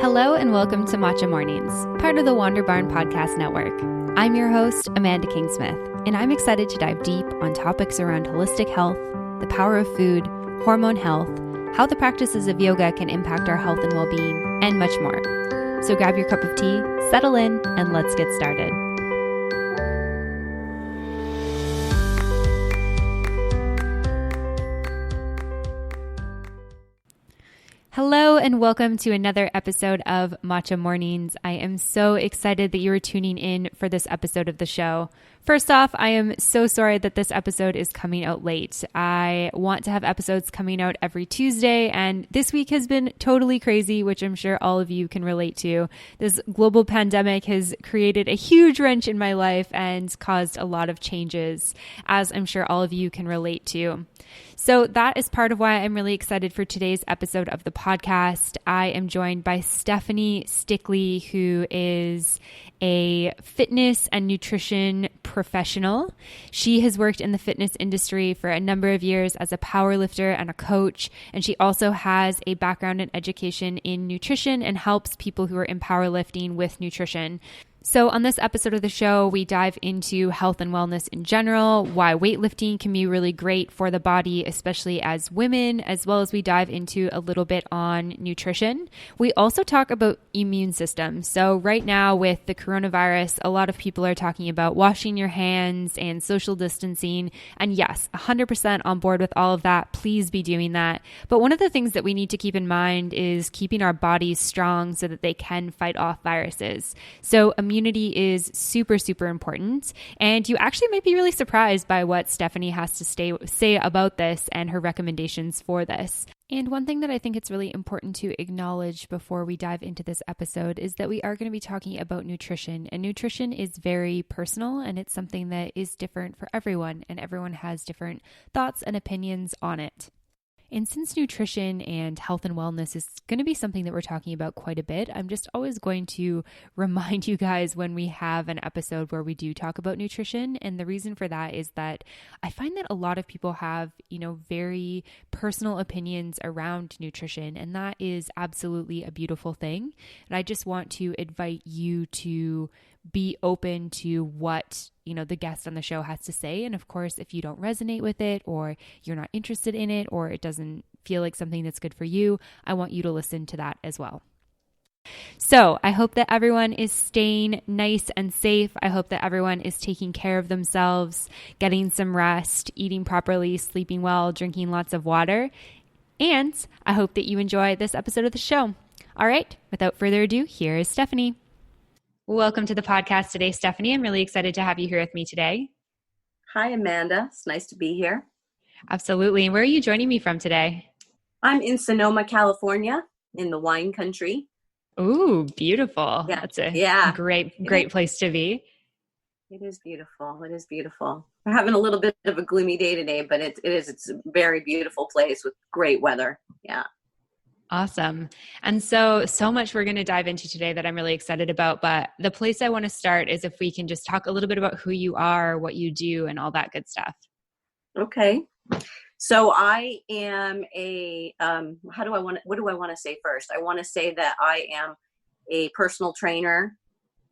Hello and welcome to Matcha Mornings, part of the Wander Barn Podcast Network. I'm your host, Amanda Kingsmith, and I'm excited to dive deep on topics around holistic health, the power of food, hormone health, how the practices of yoga can impact our health and well-being, and much more. So grab your cup of tea, settle in, and let's get started. Hello and welcome to another episode of Matcha Mornings. I am so excited that you are tuning in for this episode of the show. First off, I am so sorry that this episode is coming out late. I want to have episodes coming out every Tuesday, and this week has been totally crazy, which I'm sure all of you can relate to. This global pandemic has created a huge wrench in my life and caused a lot of changes, as I'm sure all of you can relate to. So that is part of why I'm really excited for today's episode of the podcast. I am joined by Stephanie Stickley, who is a fitness and nutrition professional. She has worked in the fitness industry for a number of years as a powerlifter and a coach, and she also has a background in education in nutrition and helps people who are in powerlifting with nutrition. So on this episode of the show, we dive into health and wellness in general, why weightlifting can be really great for the body, especially as women, as well as we dive into a little bit on nutrition. We also talk about immune system. So right now with the coronavirus, a lot of people are talking about washing your hands and social distancing. And yes, 100% on board with all of that. Please be doing that. But one of the things that we need to keep in mind is keeping our bodies strong so that they can fight off viruses. So immunity is super, super important. And you actually might be really surprised by what Stephanie has to say about this and her recommendations for this. And one thing that I think it's really important to acknowledge before we dive into this episode is that we are going to be talking about nutrition. And nutrition is very personal, and it's something that is different for everyone, and everyone has different thoughts and opinions on it. And since nutrition and health and wellness is going to be something that we're talking about quite a bit, I'm just always going to remind you guys when we have an episode where we do talk about nutrition. And the reason for that is that I find that a lot of people have, very personal opinions around nutrition, and that is absolutely a beautiful thing. And I just want to invite you to be open to what, the guest on the show has to say. And of course, if you don't resonate with it, or you're not interested in it, or it doesn't feel like something that's good for you, I want you to listen to that as well. So I hope that everyone is staying nice and safe. I hope that everyone is taking care of themselves, getting some rest, eating properly, sleeping well, drinking lots of water. And I hope that you enjoy this episode of the show. All right, without further ado, here is Stephanie. Welcome to the podcast today, Stephanie. I'm really excited to have you here with me today. Hi, Amanda. It's nice to be here. Absolutely. And where are you joining me from today? I'm in Sonoma, California, in the wine country. Ooh, beautiful. Yeah. That's a great place to be. It is beautiful. It is beautiful. We're having a little bit of a gloomy day today, but it's a very beautiful place with great weather. Yeah. Awesome. And so much we're going to dive into today that I'm really excited about. But the place I want to start is if we can just talk a little bit about who you are, what you do, and all that good stuff. Okay. So I am what do I want to say first? I want to say that I am a personal trainer.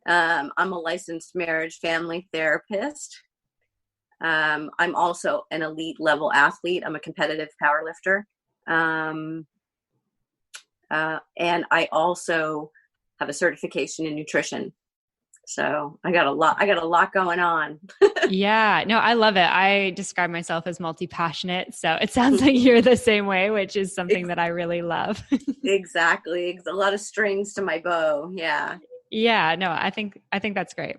I'm a licensed marriage family therapist. I'm also an elite level athlete. I'm a competitive powerlifter. And I also have a certification in nutrition. So I got a lot going on. Yeah, no, I love it. I describe myself as multi-passionate. So it sounds like you're the same way, which is something that I really love. Exactly. A lot of strings to my bow. Yeah. Yeah, no, I think that's great.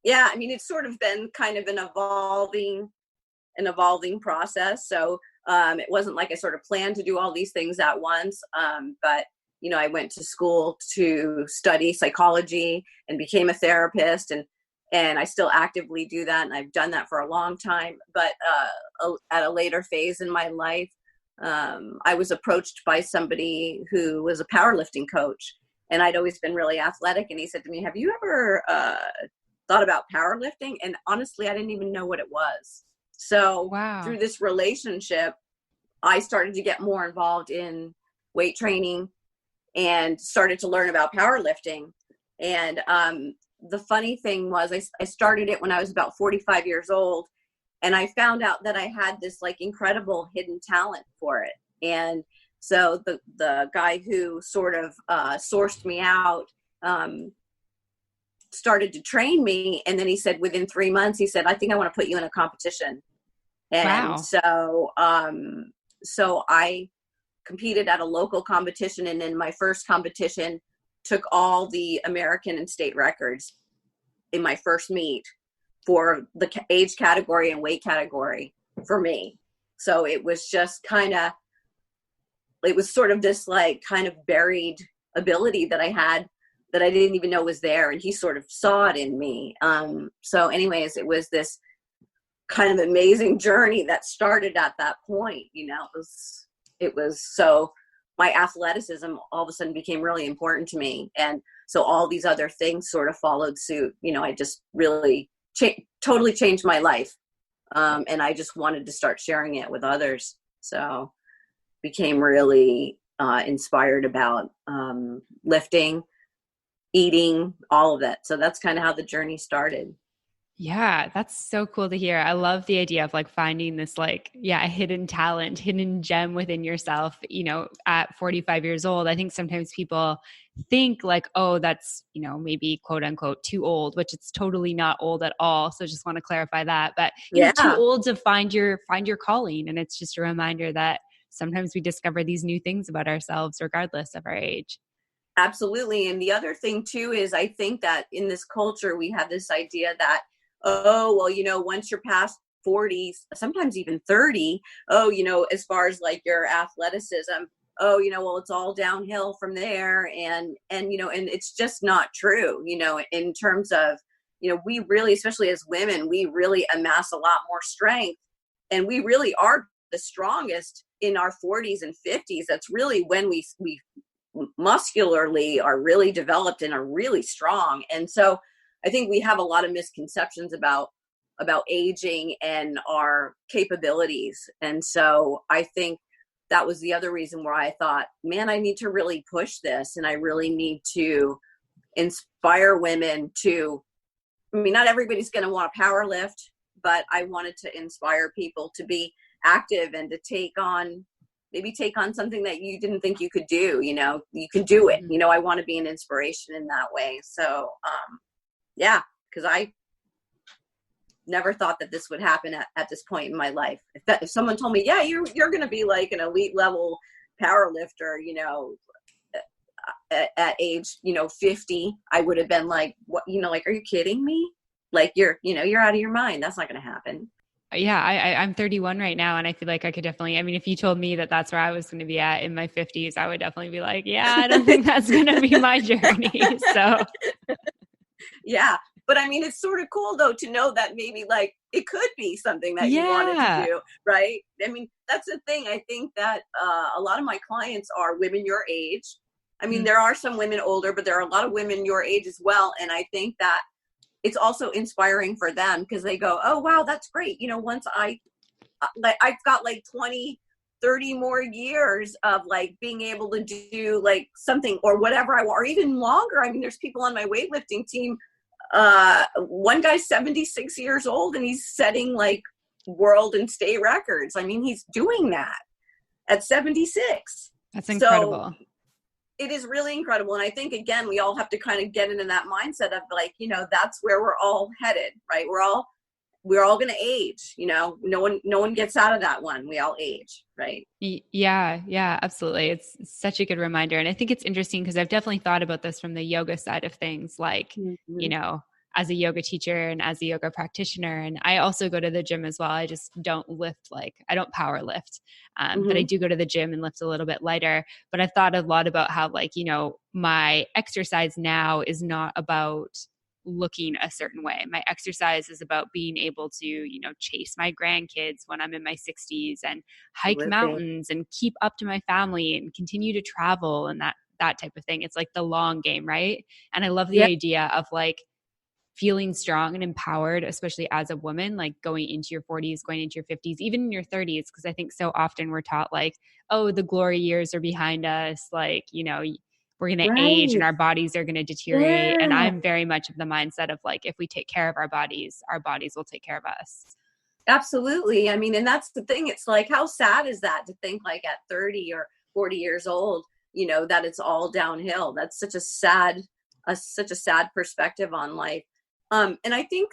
Yeah. I mean, it's sort of been kind of an evolving process. So it wasn't like I sort of planned to do all these things at once. But I went to school to study psychology and became a therapist, and I still actively do that. And I've done that for a long time. But at a later phase in my life, I was approached by somebody who was a powerlifting coach, and I'd always been really athletic. And he said to me, "Have you ever thought about powerlifting?" And honestly, I didn't even know what it was. So through this relationship, I started to get more involved in weight training and started to learn about powerlifting. And the funny thing was I started it when I was about 45 years old, and I found out that I had this like incredible hidden talent for it. And so the guy who sort of sourced me out started to train me, and then he said within 3 months, he said, I think I want to put you in a competition. And Wow. so I competed at a local competition, and in my first competition took all the American and state records in my first meet for the age category and weight category for me. So it was just it was sort of this like kind of buried ability that I had that I didn't even know was there, and he sort of saw it in me. So anyways, it was this kind of amazing journey that started at that point. It was so my athleticism all of a sudden became really important to me, and so all these other things sort of followed suit. I just really totally changed my life, and I just wanted to start sharing it with others. So became really inspired about lifting, eating, all of that. So that's kind of how the journey started. Yeah, that's so cool to hear. I love the idea of like finding this like, yeah, a hidden talent, hidden gem within yourself, at 45 years old. I think sometimes people think like, oh, that's, maybe quote unquote too old, which it's totally not old at all. So just want to clarify that. But, too Yeah, old to find your calling. And it's just a reminder that sometimes we discover these new things about ourselves regardless of our age. absolutely. And the other thing too is I think that in this culture, we have this idea that, oh, well, once you're past 40, sometimes even 30, oh, as far as like your athleticism, oh, well, it's all downhill from there. And it's just not true, in terms of, we really, especially as women, we really amass a lot more strength, and we really are the strongest in our 40s and 50s. That's really when we muscularly are really developed and are really strong. And so I think we have a lot of misconceptions about aging and our capabilities. And so I think that was the other reason why I thought, man, I need to really push this, and I really need to inspire women to, not everybody's going to want to power lift, but I wanted to inspire people to be active and to maybe take on something that you didn't think you could do. You can do it. I want to be an inspiration in that way. So yeah, because I never thought that this would happen at this point in my life. If someone told me, yeah, you're going to be like an elite level power lifter, at age, 50, I would have been like, what, like, are you kidding me? Like, you're out of your mind. That's not going to happen. Yeah, I'm 31 right now, and I feel like I could definitely, if you told me that that's where I was going to be at in my 50s, I would definitely be like, yeah, I don't think that's going to be my journey. So yeah. But it's sort of cool though, to know that maybe like it could be something that you wanted to do. Right. That's the thing. I think that a lot of my clients are women your age. There are some women older, but there are a lot of women your age as well. And I think that it's also inspiring for them, because they go, oh, wow, that's great. Once I've got like 20, 30 more years of like being able to do like something or whatever I want, or even longer. There's people on my weightlifting team. One guy's 76 years old, and he's setting like world and state records. He's doing that at 76. That's incredible. So it is really incredible. And I think, again, we all have to kind of get into that mindset of like, that's where we're all headed, right? We're all going to age, no one gets out of that one. We all age, right? Yeah, absolutely. It's such a good reminder. And I think it's interesting because I've definitely thought about this from the yoga side of things, like, as a yoga teacher and as a yoga practitioner. And I also go to the gym as well. I just don't lift, I don't power lift, but I do go to the gym and lift a little bit lighter. But I've thought a lot about how, my exercise now is not about looking a certain way. My exercise is about being able to, chase my grandkids when I'm in my 60s and hike mountains and keep up to my family and continue to travel and that type of thing. It's like the long game, right? And I love the idea of feeling strong and empowered, especially as a woman, going into your 40s, going into your 50s, even in your 30s, because I think so often we're taught oh, the glory years are behind us. we're going to age and our bodies are going to deteriorate. And I'm very much of the mindset of like, if we take care of our bodies will take care of us. Absolutely. I mean, and that's the thing. It's like, how sad is that to think like at 30 or 40 years old, you know, that it's all downhill. That's such a sad perspective on life. And I think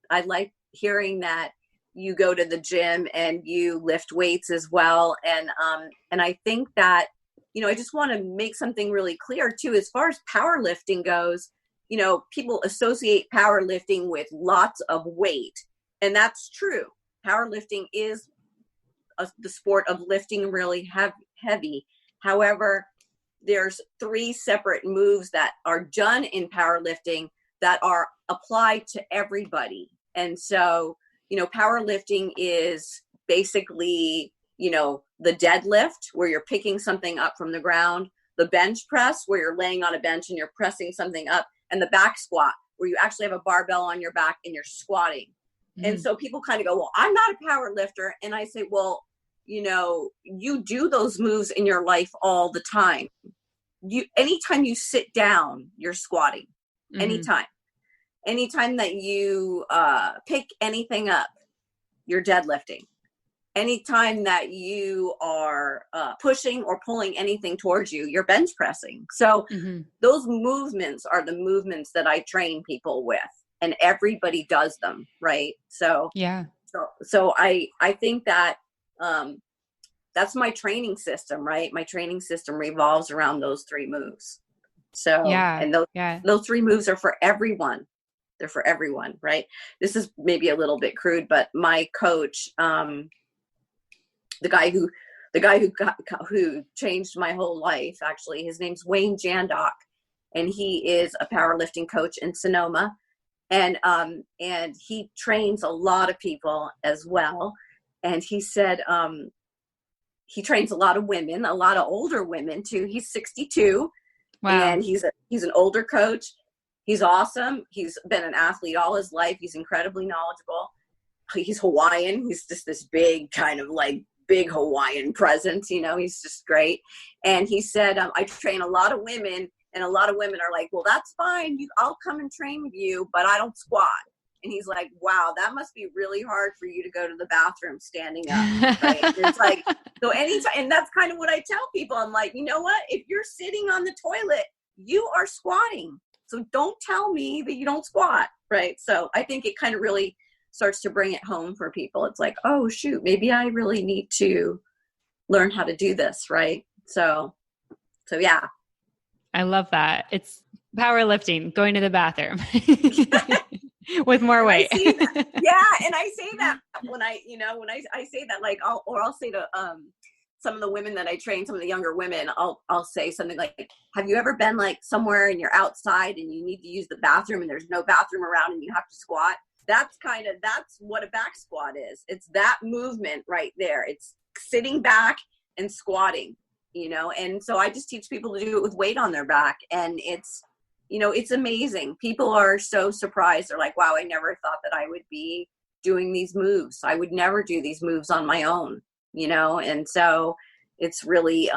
I like hearing that you go to the gym and you lift weights as well. And I think that, you know, I just want to make something really clear too, as far as powerlifting goes. You know, people associate powerlifting with lots of weight, and that's true. Powerlifting is the sport of lifting really heavy. However, there's 3 separate moves that are done in powerlifting that are applied to everybody. And so, you know, powerlifting is basically, you know, the deadlift where you're picking something up from the ground, the bench press where you're laying on a bench and you're pressing something up, and the back squat where you actually have a barbell on your back and you're squatting. And so people kind of go, well, I'm not a power lifter. And I say, well, you know, you do those moves in your life all the time. Anytime you sit down, you're squatting. Anytime that you pick anything up, you're deadlifting. Anytime that you are pushing or pulling anything towards you, you're bench pressing. So those movements are the movements that I train people with, and everybody does them, right? So yeah. So I think that that's my training system, right? My training system revolves around those 3 moves. So and those 3 moves are for everyone. They're for everyone, right? This is maybe a little bit crude, but my coach, the guy who changed my whole life, actually, his name's Wayne Jandock, and he is a powerlifting coach in Sonoma, and he trains a lot of people as well. And he said he trains a lot of women, a lot of older women too. He's 62, and he's an older coach. He's awesome. He's been an athlete all his life. He's incredibly knowledgeable. He's Hawaiian. He's just this big kind of like big Hawaiian presence, you know, he's just great. And he said, I train a lot of women, and a lot of women are like, well, that's fine. I'll come and train with you, but I don't squat. And he's like, wow, that must be really hard for you to go to the bathroom standing up. Right? It's like, so anytime, and that's kind of what I tell people. I'm like, you know what? If you're sitting on the toilet, you are squatting. So don't tell me that you don't squat. Right. So I think it kind of really starts to bring it home for people. It's like, oh shoot, maybe I really need to learn how to do this. Right. So yeah. I love that. It's powerlifting, going to the bathroom with more weight. Yeah. And I say that when I say that, like, I'll say to some of the women that I train, some of the younger women, I'll say something like, have you ever been like somewhere and you're outside and you need to use the bathroom and there's no bathroom around and you have to squat? That's what a back squat is. It's that movement right there. It's sitting back and squatting, you know? And so I just teach people to do it with weight on their back. And it's, you know, it's amazing. People are so surprised. They're like, wow, I never thought that I would be doing these moves. I would never do these moves on my own, you know? And so it's really,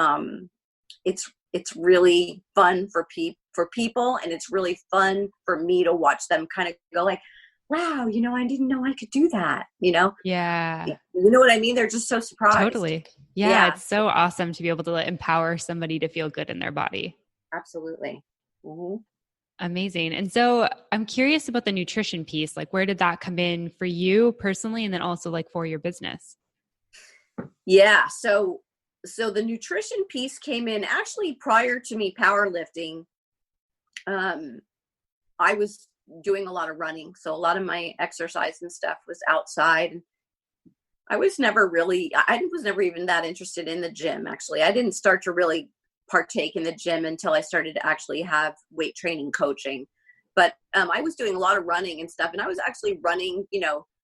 it's really fun for people. And it's really fun for me to watch them kind of go like, wow, you know, I didn't know I could do that, you know? Yeah. You know what I mean? They're just so surprised. Totally. Yeah. It's so awesome to be able to empower somebody to feel good in their body. Absolutely. Mm-hmm. Amazing. And so I'm curious about the nutrition piece. Like, where did that come in for you personally? And then also like for your business? Yeah. So the nutrition piece came in actually prior to me powerlifting. I was doing a lot of running. So a lot of my exercise and stuff was outside. I was never even that interested in the gym. Actually, I didn't start to really partake in the gym until I started to actually have weight training coaching. But I was doing a lot of running and stuff. And I was actually running,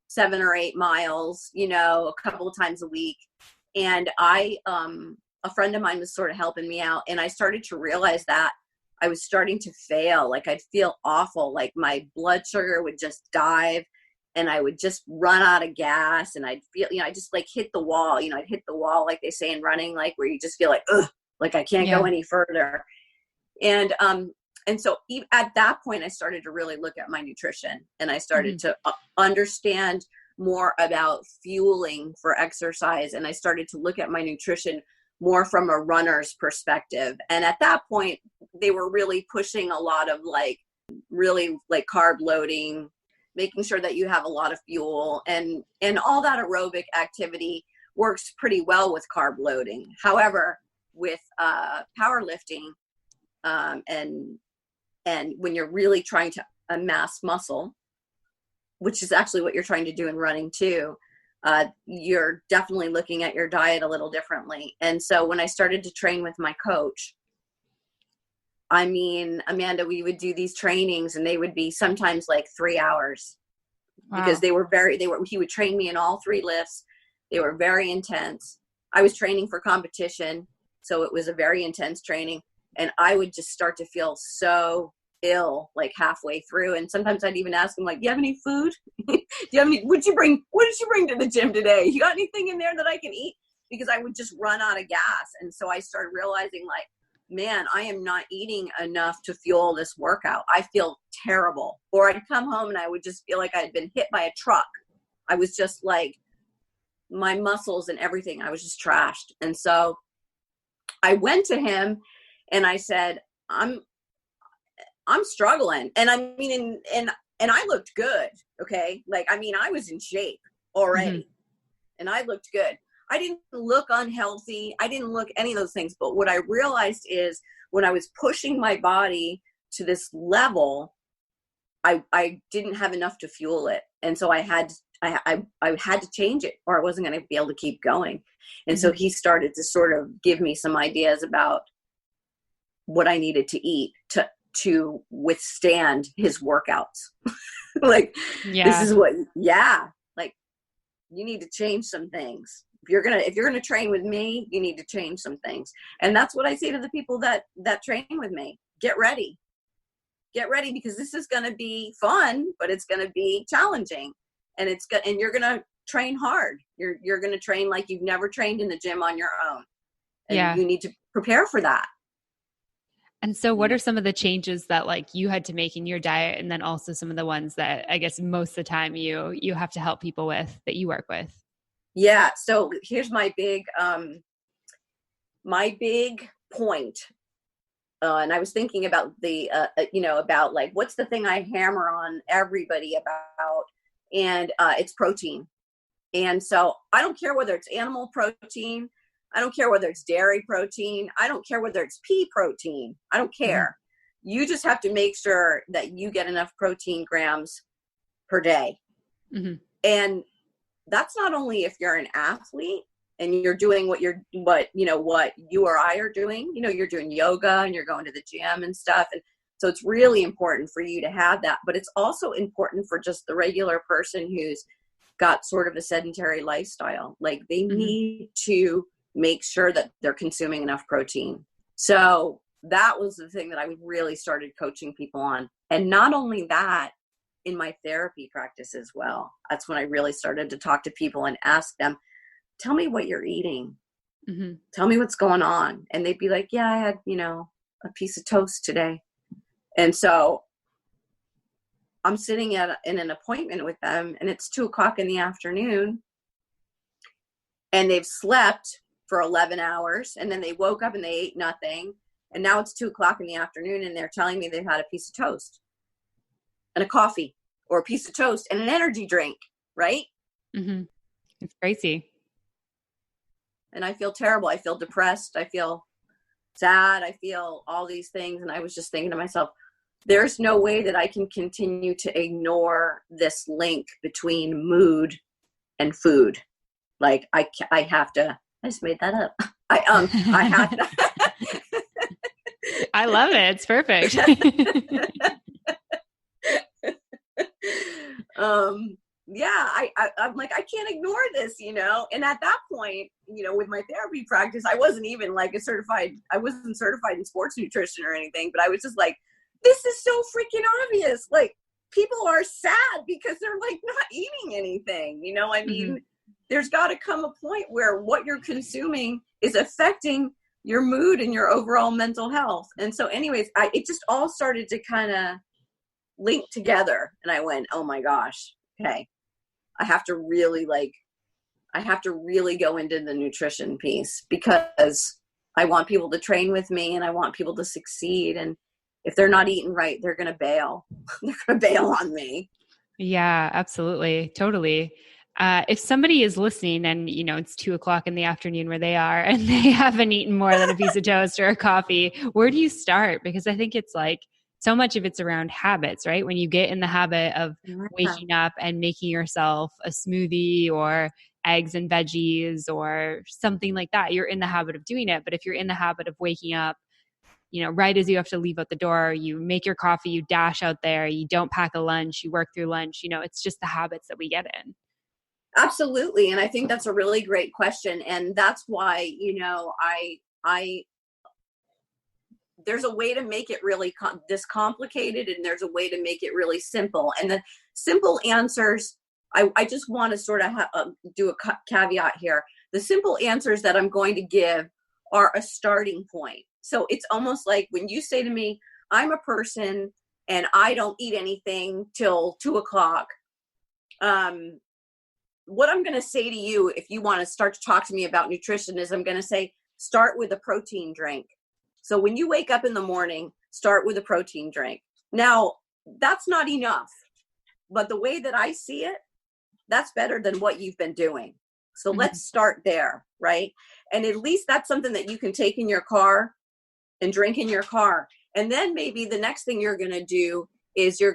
7 or 8 miles, a couple of times a week. And a friend of mine was sort of helping me out. And I started to realize that I was starting to fail. Like I'd feel awful. Like my blood sugar would just dive and I would just run out of gas. And I'd feel, I just like hit the wall, I'd hit the wall, like they say in running, like where you just feel like, ugh, Like I can't go any further. And so at that point, I started to really look at my nutrition, and I started to understand more about fueling for exercise. And I started to look at my nutrition more from a runner's perspective. And at that point, they were really pushing a lot of really carb loading, making sure that you have a lot of fuel, and all that aerobic activity works pretty well with carb loading. However, with powerlifting, and when you're really trying to amass muscle, which is actually what you're trying to do in running too, you're definitely looking at your diet a little differently. And so when I started to train with my coach, I mean, Amanda, we would do these trainings, and they would be sometimes 3 hours. Wow. Because he would train me in all 3 lifts. They were very intense. I was training for competition, so it was a very intense training. And I would just start to feel so ill halfway through. And sometimes I'd even ask him, do you have any food? Do you have any, what did you bring to the gym today? You got anything in there that I can eat? Because I would just run out of gas. And so I started realizing man, I am not eating enough to fuel this workout. I feel terrible. Or I'd come home and I would just feel like I'd been hit by a truck. I was just my muscles and everything, I was just trashed. And so I went to him and I said, I'm struggling. And I mean, and I looked good. Okay. I was in shape already, and I looked good. I didn't look unhealthy. I didn't look any of those things. But what I realized is when I was pushing my body to this level, I didn't have enough to fuel it. And so I had to change it, or I wasn't going to be able to keep going. And so he started to sort of give me some ideas about what I needed to eat to withstand his workouts. This is what, you need to change some things. If you're gonna train with me, you need to change some things. And that's what I say to the people that train with me. Get ready, because this is going to be fun, but it's going to be challenging, and you're going to train hard. You're going to train like you've never trained in the gym on your own. And you need to prepare for that. And so what are some of the changes that you had to make in your diet, and then also some of the ones that I guess most of the time you have to help people with, that you work with? Yeah. So here's my big point. And I was thinking about about what's the thing I hammer on everybody about, and it's protein. And so I don't care whether it's animal protein. I don't care whether it's dairy protein. I don't care whether it's pea protein. I don't care. You just have to make sure that you get enough protein grams per day. And that's not only if you're an athlete and you're doing what you or I are doing. You're doing yoga and you're going to the gym and stuff. And so it's really important for you to have that. But it's also important for just the regular person who's got sort of a sedentary lifestyle. They need to make sure that they're consuming enough protein. So that was the thing that I really started coaching people on. And not only that, in my therapy practice as well. That's when I really started to talk to people and ask them, tell me what you're eating. Tell me what's going on. And they'd be like, yeah, I had, a piece of toast today. And so I'm sitting in an appointment with them, and it's 2:00 in the afternoon, and they've slept for 11 hours, and then they woke up and they ate nothing. And now it's 2:00 in the afternoon, and they're telling me they've had a piece of toast and a coffee, or a piece of toast and an energy drink, right? It's crazy. And I feel terrible. I feel depressed. I feel sad. I feel all these things. And I was just thinking to myself, there's no way that I can continue to ignore this link between mood and food. I have to, I just made that up. I have to. I love it. It's perfect. I'm like, I can't ignore this, and at that point, with my therapy practice, I wasn't even I wasn't certified in sports nutrition or anything, but I was just like, this is so freaking obvious. People are sad because they're not eating anything, I mean, there's got to come a point where what you're consuming is affecting your mood and your overall mental health. And so anyways, it just all started to kind of link together. And I went, oh my gosh, okay, I have to really go into the nutrition piece, because I want people to train with me and I want people to succeed. And if they're not eating right, they're going to bail. They're going to bail on me. Yeah, absolutely. Totally. If somebody is listening and, it's 2:00 in the afternoon where they are and they haven't eaten more than a piece of toast or a coffee, where do you start? Because I think it's like so much of it's around habits, right? When you get in the habit of waking up and making yourself a smoothie or eggs and veggies or something like that, you're in the habit of doing it. But if you're in the habit of waking up, right as you have to leave out the door, you make your coffee, you dash out there, you don't pack a lunch, you work through lunch, it's just the habits that we get in. Absolutely. And I think that's a really great question. And that's why, I there's a way to make it really this complicated, and there's a way to make it really simple. And the simple answers, I just want to sort of do a caveat here. The simple answers that I'm going to give are a starting point. So it's almost like when you say to me, I'm a person and I don't eat anything till 2:00. What I'm going to say to you, if you want to start to talk to me about nutrition, is I'm going to say, start with a protein drink. So when you wake up in the morning, start with a protein drink. Now, that's not enough, but the way that I see it, that's better than what you've been doing. So let's start there, right? And at least that's something that you can take in your car and drink in your car. And then maybe the next thing you're going to do is your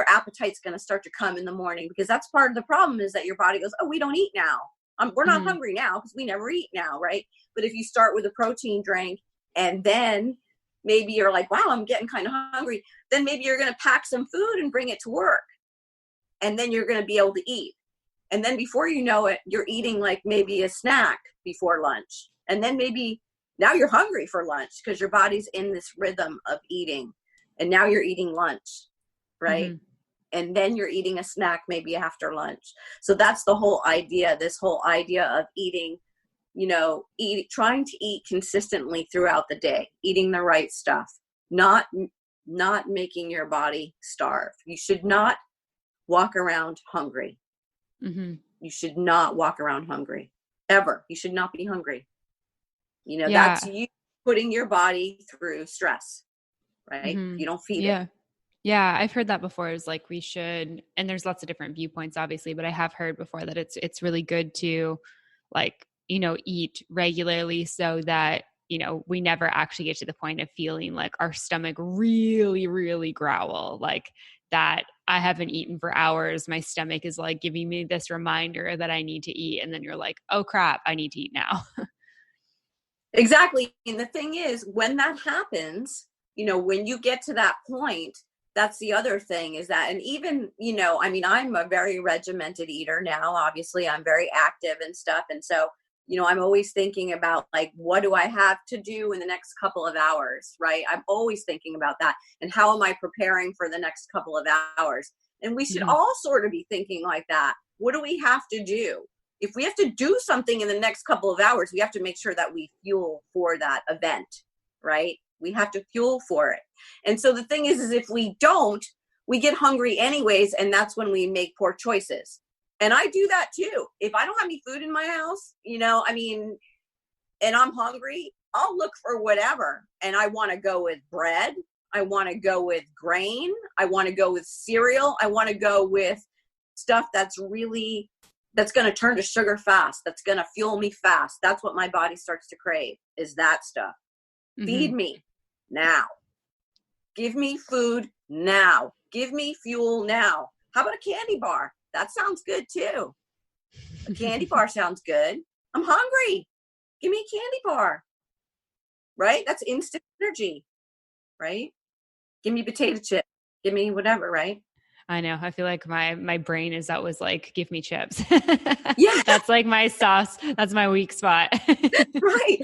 appetite's going to start to come in the morning, because that's part of the problem, is that your body goes, oh, we don't eat now. We're not hungry now because we never eat now, right? But if you start with a protein drink and then maybe you're like, wow, I'm getting kind of hungry, then maybe you're going to pack some food and bring it to work. And then you're going to be able to eat. And then before you know it, you're eating like maybe a snack before lunch. And then maybe now you're hungry for lunch because your body's in this rhythm of eating. And now you're eating lunch, right? And then you're eating a snack maybe after lunch. So that's the whole idea, this whole idea of eating, trying to eat consistently throughout the day, eating the right stuff, not making your body starve. You should not walk around hungry. You should not walk around hungry ever. You should not be hungry. That's you putting your body through stress, right? You don't feed it. Yeah, I've heard that before. It's like we should, and there's lots of different viewpoints, obviously, but I have heard before that it's really good to eat regularly so that, we never actually get to the point of feeling like our stomach really, really growl, like that I haven't eaten for hours. My stomach is like giving me this reminder that I need to eat. And then you're like, oh crap, I need to eat now. Exactly. And the thing is, when that happens, when you get to that point, that's the other thing is that, and even, I'm a very regimented eater now, obviously I'm very active and stuff. And so, I'm always thinking about like, what do I have to do in the next couple of hours, right? I'm always thinking about that. And how am I preparing for the next couple of hours? And we should all sort of be thinking like that. What do we have to do? If we have to do something in the next couple of hours, we have to make sure that we fuel for that event, right? We have to fuel for it. And so the thing is if we don't, we get hungry anyways. And that's when we make poor choices. And I do that too. If I don't have any food in my house, and I'm hungry, I'll look for whatever. And I want to go with bread. I want to go with grain. I want to go with cereal. I want to go with stuff that's going to turn to sugar fast. That's going to fuel me fast. That's what my body starts to crave, is that stuff. Feed me now. Give me food now. Give me fuel now. How about a candy bar? That sounds good too. A candy bar sounds good. I'm hungry. Give me a candy bar. Right? That's instant energy. Right? Give me potato chip. Give me whatever, right? I know. I feel like my brain is always like, give me chips. Yeah. That's like my sauce. That's my weak spot. Right.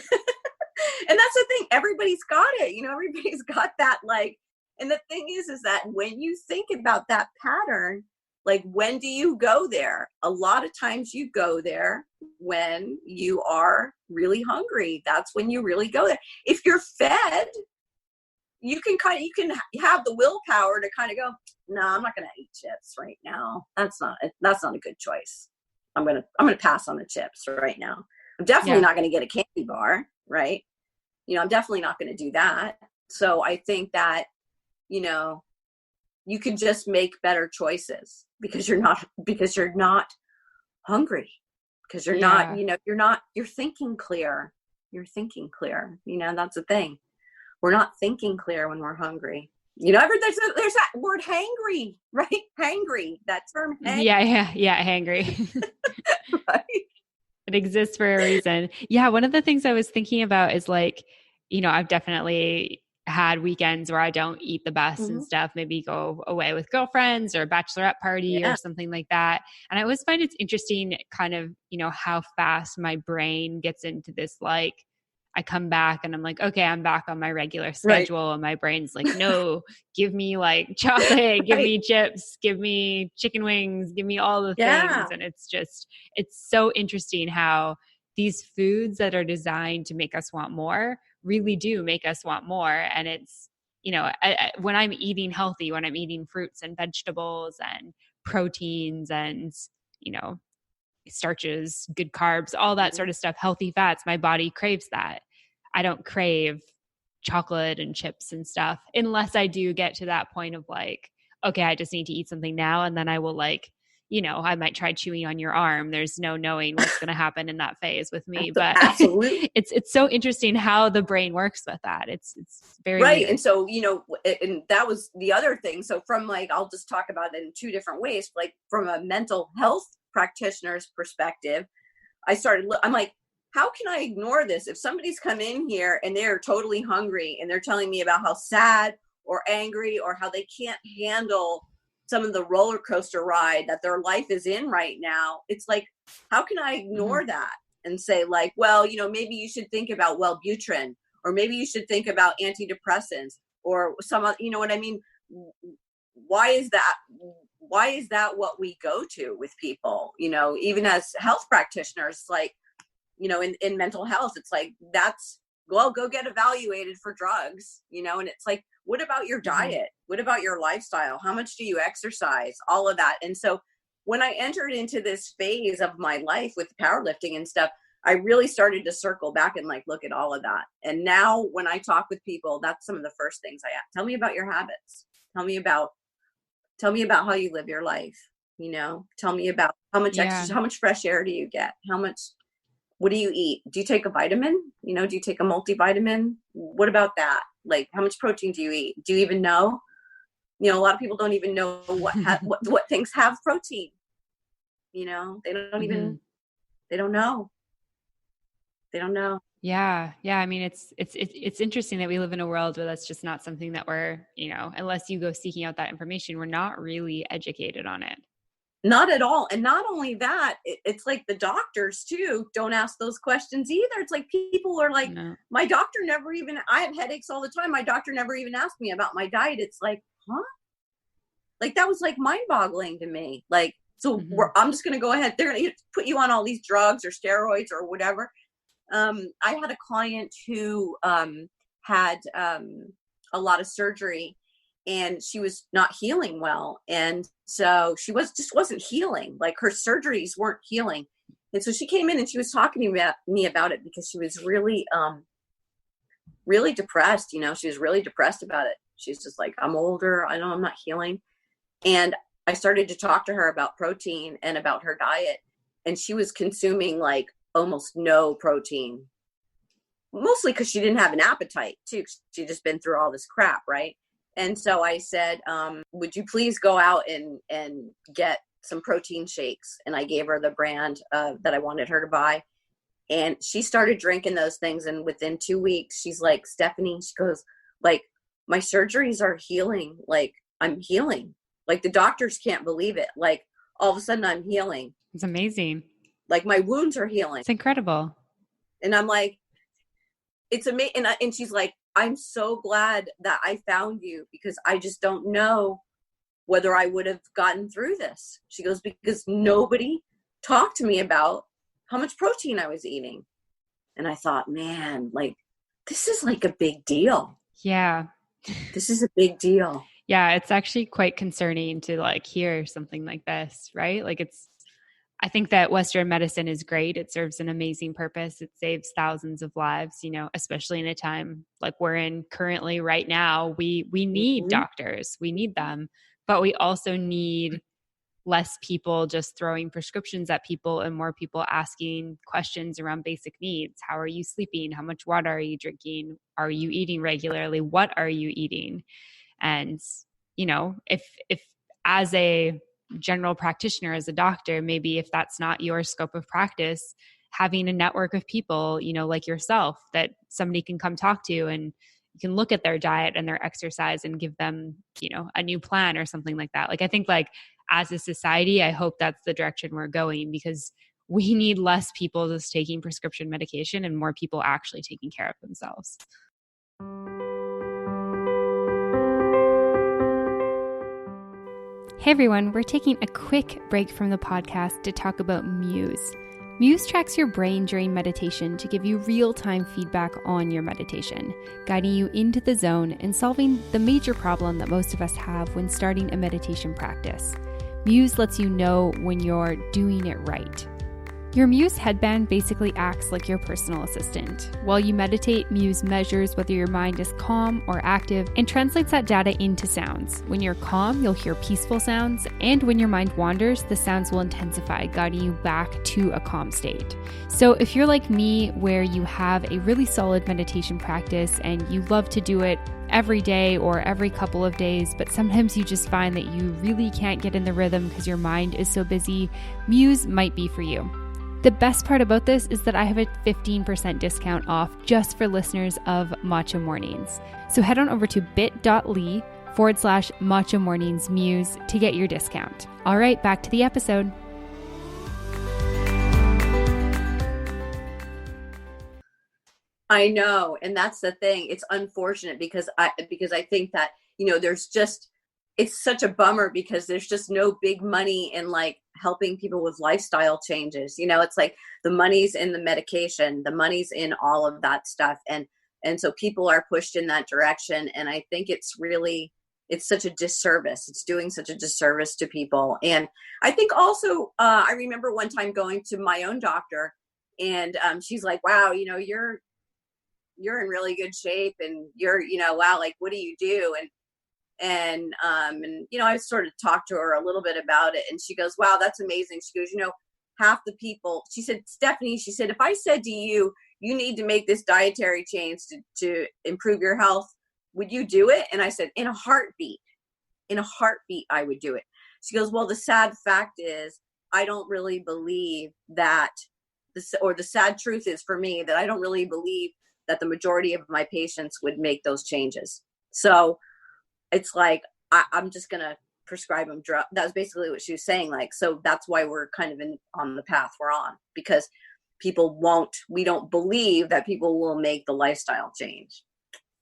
And that's the thing. Everybody's got it. Everybody's got that like, and the thing is that when you think about that pattern, like when do you go there? A lot of times you go there when you are really hungry. That's when you really go there. If you're fed, you can have the willpower to kind of go, no, I'm not going to eat chips right now. That's not a good choice. I'm going to pass on the chips right now. I'm definitely not going to get a candy bar, right? I'm definitely not going to do that. So I think that, you can just make better choices because you're not hungry, because you're not, you're thinking clear. You're thinking clear. That's the thing. We're not thinking clear when we're hungry. There's that word hangry, right? Hangry, that term. Hangry. Yeah. Hangry. Right. It exists for a reason. Yeah. One of the things I was thinking about is like, I've definitely had weekends where I don't eat the best and stuff, maybe go away with girlfriends or a bachelorette party or something like that. And I always find it's interesting kind of, how fast my brain gets into this, like, I come back and I'm like, okay, I'm back on my regular schedule. Right. And my brain's like, no, give me like chocolate, give me chips, give me chicken wings, give me all the things. And it's so interesting how these foods that are designed to make us want more really do make us want more. And it's, when I'm eating healthy, when I'm eating fruits and vegetables and proteins and, starches, good carbs, all that sort of stuff, healthy fats, my body craves that. I don't crave chocolate and chips and stuff unless I do get to that point of like, okay, I just need to eat something now. And then I will like, I might try chewing on your arm. There's no knowing what's going to happen in that phase with me, but absolutely, it's so interesting how the brain works with that. It's very right. weird. And so, and that was the other thing. So from like, I'll just talk about it in two different ways. Like from a mental health practitioner's perspective, I'm like, how can I ignore this? If somebody's come in here and they're totally hungry and they're telling me about how sad or angry or how they can't handle some of the roller coaster ride that their life is in right now, it's like, how can I ignore that and say like, well, maybe you should think about Wellbutrin, or maybe you should think about antidepressants or some, what I mean? Why is that what we go to with people, even as health practitioners, like, in mental health, it's like, go get evaluated for drugs, and it's like, what about your diet? What about your lifestyle? How much do you exercise? All of that. And so when I entered into this phase of my life with powerlifting and stuff, I really started to circle back and like, look at all of that. And now when I talk with people, that's some of the first things I ask. Tell me about your habits. Tell me about how you live your life. Tell me about how much exercise, how much fresh air do you get? What do you eat? Do you take a vitamin? Do you take a multivitamin? What about that? Like, how much protein do you eat? Do you even know? A lot of people don't even know what things have protein. They don't even, they don't know. They don't know. Yeah. I mean, it's interesting that we live in a world where that's just not something that we're, unless you go seeking out that information, we're not really educated on it. Not at all. And not only that, it's like the doctors too don't ask those questions either. It's like people are like, my doctor never even, I have headaches all the time. My doctor never even asked me about my diet. It's like, huh? Like that was like mind boggling to me. Like, so I'm just going to go ahead. They're going to put you on all these drugs or steroids or whatever. I had a client who had a lot of surgery, and she was not healing well. And so she wasn't healing. Like her surgeries weren't healing. And so she came in and she was talking to me about it because she was really, really depressed. She was really depressed about it. She's just like, I'm older. I know I'm not healing. And I started to talk to her about protein and about her diet. And she was consuming like almost no protein, mostly because she didn't have an appetite too. She'd just been through all this crap. Right. And so I said, would you please go out and get some protein shakes? And I gave her the brand that I wanted her to buy. And she started drinking those things. And within 2 weeks, she's like, Stephanie, she goes, like, my surgeries are healing. Like, I'm healing. Like, the doctors can't believe it. Like, all of a sudden, I'm healing. It's amazing. Like, my wounds are healing. It's incredible. And I'm like, it's amazing. And she's like, I'm so glad that I found you, because I just don't know whether I would have gotten through this. She goes, because nobody talked to me about how much protein I was eating. And I thought, man, like, this is like a big deal. Yeah. This is a big deal. Yeah. It's actually quite concerning to like hear something like this, right? Like I think that Western medicine is great. It serves an amazing purpose. It saves thousands of lives, you know, especially in a time like we're in currently right now. We need doctors. We need them, but we also need less people just throwing prescriptions at people and more people asking questions around basic needs. How are you sleeping? How much water are you drinking? Are you eating regularly? What are you eating? And, you know, if as a general practitioner, as a doctor, maybe if that's not your scope of practice, having a network of people, you know, like yourself that somebody can come talk to and you can look at their diet and their exercise and give them, you know, a new plan or something like that. Like, I think like as a society, I hope that's the direction we're going, because we need less people just taking prescription medication and more people actually taking care of themselves. Hey everyone, we're taking a quick break from the podcast to talk about Muse. Muse tracks your brain during meditation to give you real-time feedback on your meditation, guiding you into the zone and solving the major problem that most of us have when starting a meditation practice. Muse lets you know when you're doing it right. Your Muse headband basically acts like your personal assistant. While you meditate, Muse measures whether your mind is calm or active and translates that data into sounds. When you're calm, you'll hear peaceful sounds, and when your mind wanders, the sounds will intensify, guiding you back to a calm state. So if you're like me, where you have a really solid meditation practice and you love to do it every day or every couple of days, but sometimes you just find that you really can't get in the rhythm because your mind is so busy, Muse might be for you. The best part about this is that I have a 15% discount off just for listeners of Matcha Mornings. So head on over to bit.ly/Matcha Mornings Muse to get your discount. All right, back to the episode. I know. And that's the thing. It's unfortunate because I think that, you know, it's such a bummer because there's just no big money in like helping people with lifestyle changes. You know, it's like the money's in the medication, the money's in all of that stuff. And so people are pushed in that direction. And I think it's such a disservice. It's doing such a disservice to people. And I think also, I remember one time going to my own doctor and she's like, wow, you know, you're in really good shape and you're, you know, wow, like, what do you do? And you know, I sort of talked to her a little bit about it and she goes, wow, that's amazing. She goes, you know, half the people, she said, Stephanie, she said, if I said to you, you need to make this dietary change to improve your health, would you do it? And I said, in a heartbeat, I would do it. She goes, well, the sad fact is I don't really believe that the sad truth is for me that I don't really believe that the majority of my patients would make those changes. So it's like, I'm just going to prescribe them drugs. That was basically what she was saying. Like, so that's why we're kind of on the path we're on, because we don't believe that people will make the lifestyle change.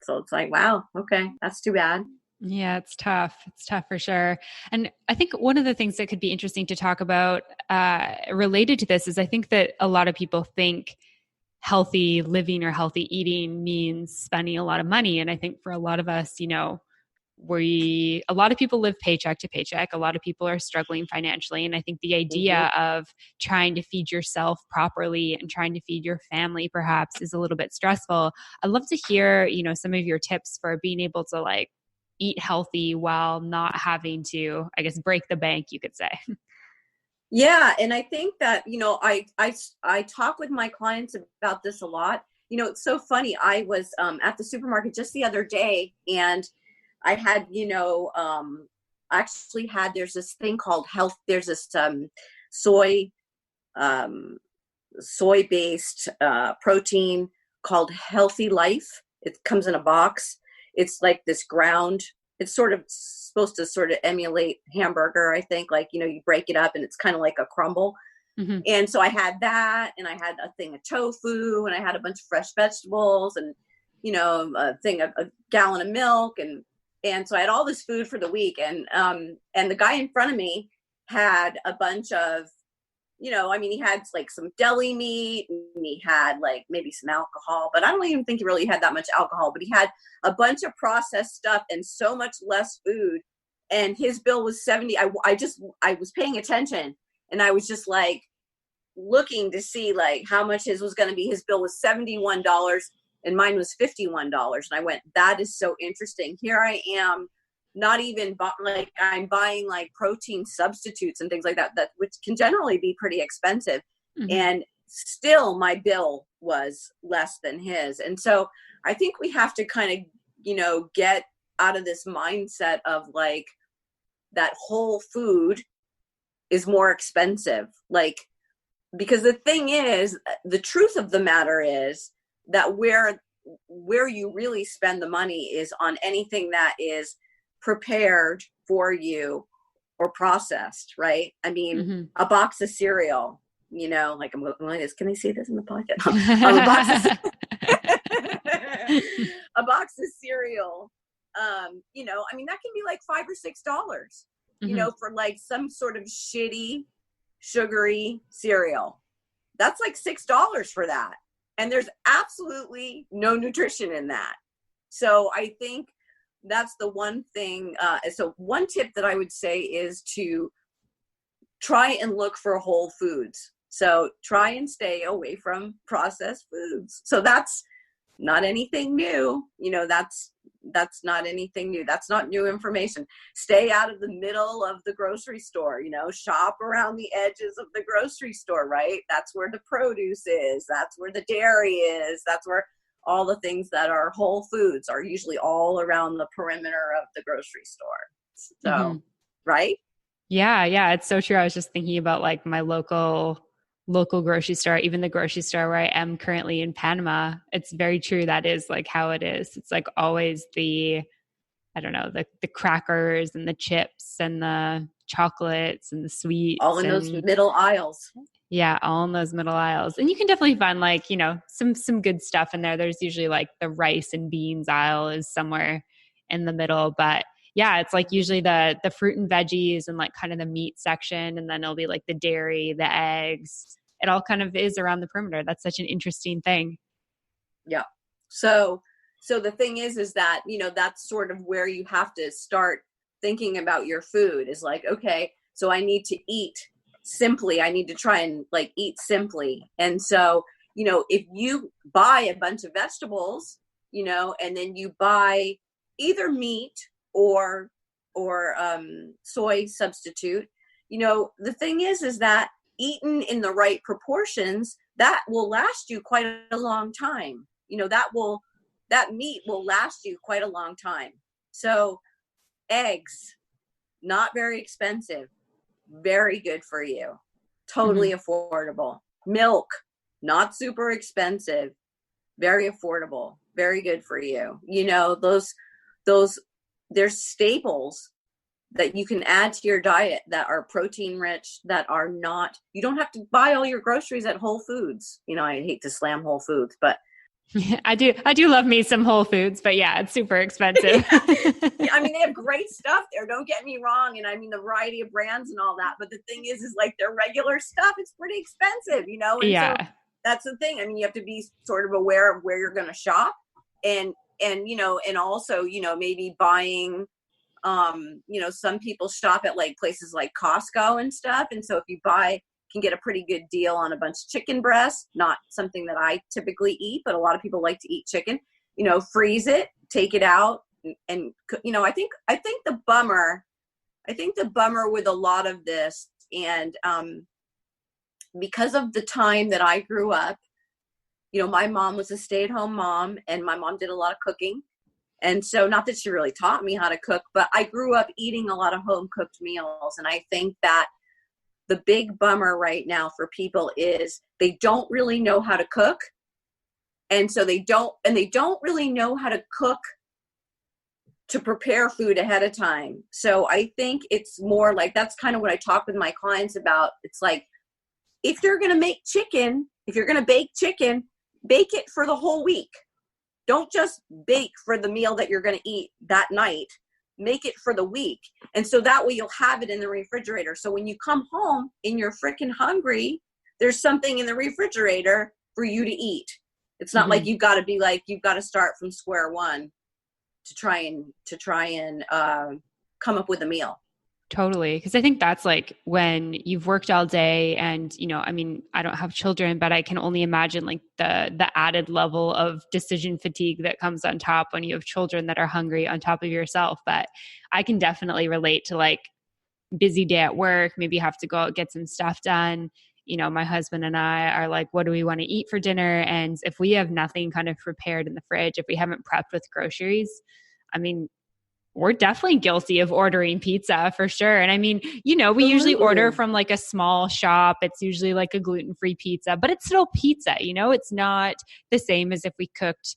So it's like, wow, okay, that's too bad. Yeah, it's tough. It's tough for sure. And I think one of the things that could be interesting to talk about related to this is I think that a lot of people think healthy living or healthy eating means spending a lot of money. And I think for a lot of us, you know, a lot of people live paycheck to paycheck. A lot of people are struggling financially. And I think the idea of trying to feed yourself properly and trying to feed your family perhaps is a little bit stressful. I'd love to hear, you know, some of your tips for being able to like eat healthy while not having to, I guess, break the bank, you could say. Yeah. And I think that, you know, I talk with my clients about this a lot. You know, it's so funny. I was at the supermarket just the other day and I had, you know, there's this thing called there's this soy-based protein called Healthy Life. It comes in a box. It's like this ground. It's sort of supposed to sort of emulate hamburger, I think. Like, you know, you break it up and it's kind of like a crumble. Mm-hmm. And so I had that and I had a thing of tofu and I had a bunch of fresh vegetables and, you know, a gallon of milk. And so I had all this food for the week. And the guy in front of me had a bunch of, I mean, he had like some deli meat and he had like maybe some alcohol, but I don't even think he really had that much alcohol, but he had a bunch of processed stuff and so much less food. And his bill was 70. I was paying attention and I was just like looking to see like how much his was going to be. His bill was $71 and mine was $51. And I went, that is so interesting. Here I am, not even like I'm buying like protein substitutes and things like that, which can generally be pretty expensive. Mm-hmm. And still my bill was less than his. And so I think we have to kind of, get out of this mindset of like that whole food is more expensive. Like, because the thing is, the truth of the matter is that where you really spend the money is on anything that is prepared for you or processed, right? I mean, mm-hmm. a box of cereal, like I'm looking like this. Can I see this in the pocket? A box of cereal, I mean, that can be like $5 or $6, mm-hmm. For like some sort of shitty, sugary cereal. That's like $6 for that. And there's absolutely no nutrition in that. So I think that's the one thing. So one tip that I would say is to try and look for whole foods. So try and stay away from processed foods. So that's not anything new. That's not anything new. That's not new information. Stay out of the middle of the grocery store, shop around the edges of the grocery store, right? That's where the produce is. That's where the dairy is. That's where all the things that are whole foods are usually all around the perimeter of the grocery store. So, mm-hmm. right? Yeah. It's so true. I was just thinking about like my local grocery store, even the grocery store where I am currently in Panama. It's very true. That is like how it is. It's like always the crackers and the chips and the chocolates and the sweets. All in those middle aisles. Yeah, all in those middle aisles. And you can definitely find like, some good stuff in there. There's usually like the rice and beans aisle is somewhere in the middle. But yeah, it's like usually the fruit and veggies and like kind of the meat section. And then it'll be like the dairy, the eggs. It all kind of is around the perimeter. That's such an interesting thing. Yeah. So the thing is that, that's sort of where you have to start thinking about your food is like, okay, so I need to eat simply. I need to try and like eat simply. And so, if you buy a bunch of vegetables, and then you buy either meat or soy substitute, the thing is that eaten in the right proportions, that will last you quite a long time. That meat will last you quite a long time. So eggs, not very expensive, very good for you, totally mm-hmm. affordable. Milk, not super expensive, very affordable, very good for you. Those there's staples that you can add to your diet that are protein rich, that are not, you don't have to buy all your groceries at Whole Foods. I hate to slam Whole Foods, but I do love me some Whole Foods, but yeah, it's super expensive. Yeah, I mean, they have great stuff there. Don't get me wrong. And I mean, the variety of brands and all that. But the thing is like their regular stuff, it's pretty expensive, And yeah. So that's the thing. I mean, you have to be sort of aware of where you're going to shop and also, maybe buying, some people shop at like places like Costco and stuff. And so if you can get a pretty good deal on a bunch of chicken breasts, not something that I typically eat, but a lot of people like to eat chicken, freeze it, take it out. And, I think the bummer with a lot of this, and because of the time that I grew up, my mom was a stay-at-home mom and my mom did a lot of cooking. And so not that she really taught me how to cook, but I grew up eating a lot of home-cooked meals. And I think that the big bummer right now for people is they don't really know how to cook. And so they don't really know how to cook to prepare food ahead of time. So I think it's more like, that's kind of what I talk with my clients about. It's like, if you're going to make chicken, if you're going to bake chicken, bake it for the whole week. Don't just bake for the meal that you're going to eat that night. make it for the week. And so that way you'll have it in the refrigerator. So when you come home and you're freaking hungry, there's something in the refrigerator for you to eat. It's not like you've got to start from square one to try and come up with a meal. Totally. Because I think that's like when you've worked all day and, I mean, I don't have children, but I can only imagine like the added level of decision fatigue that comes on top when you have children that are hungry on top of yourself. But I can definitely relate to like busy day at work, maybe have to go out, get some stuff done. My husband and I are like, what do we want to eat for dinner? And if we have nothing kind of prepared in the fridge, if we haven't prepped with groceries, I mean, we're definitely guilty of ordering pizza for sure. And I mean, we usually order from like a small shop. It's usually like a gluten-free pizza, but it's still pizza, it's not the same as if we cooked,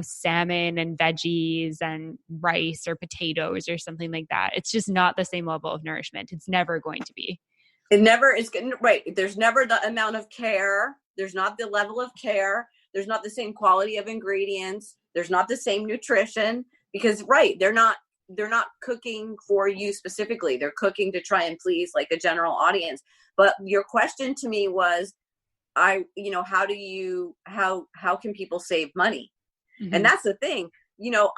salmon and veggies and rice or potatoes or something like that. It's just not the same level of nourishment. It's never going to be. It never is good. Right. There's never the amount of care. There's not the level of care. There's not the same quality of ingredients. There's not the same nutrition because they're not cooking for you specifically. They're cooking to try and please like a general audience. But your question to me was, how can people save money? Mm-hmm. And that's the thing.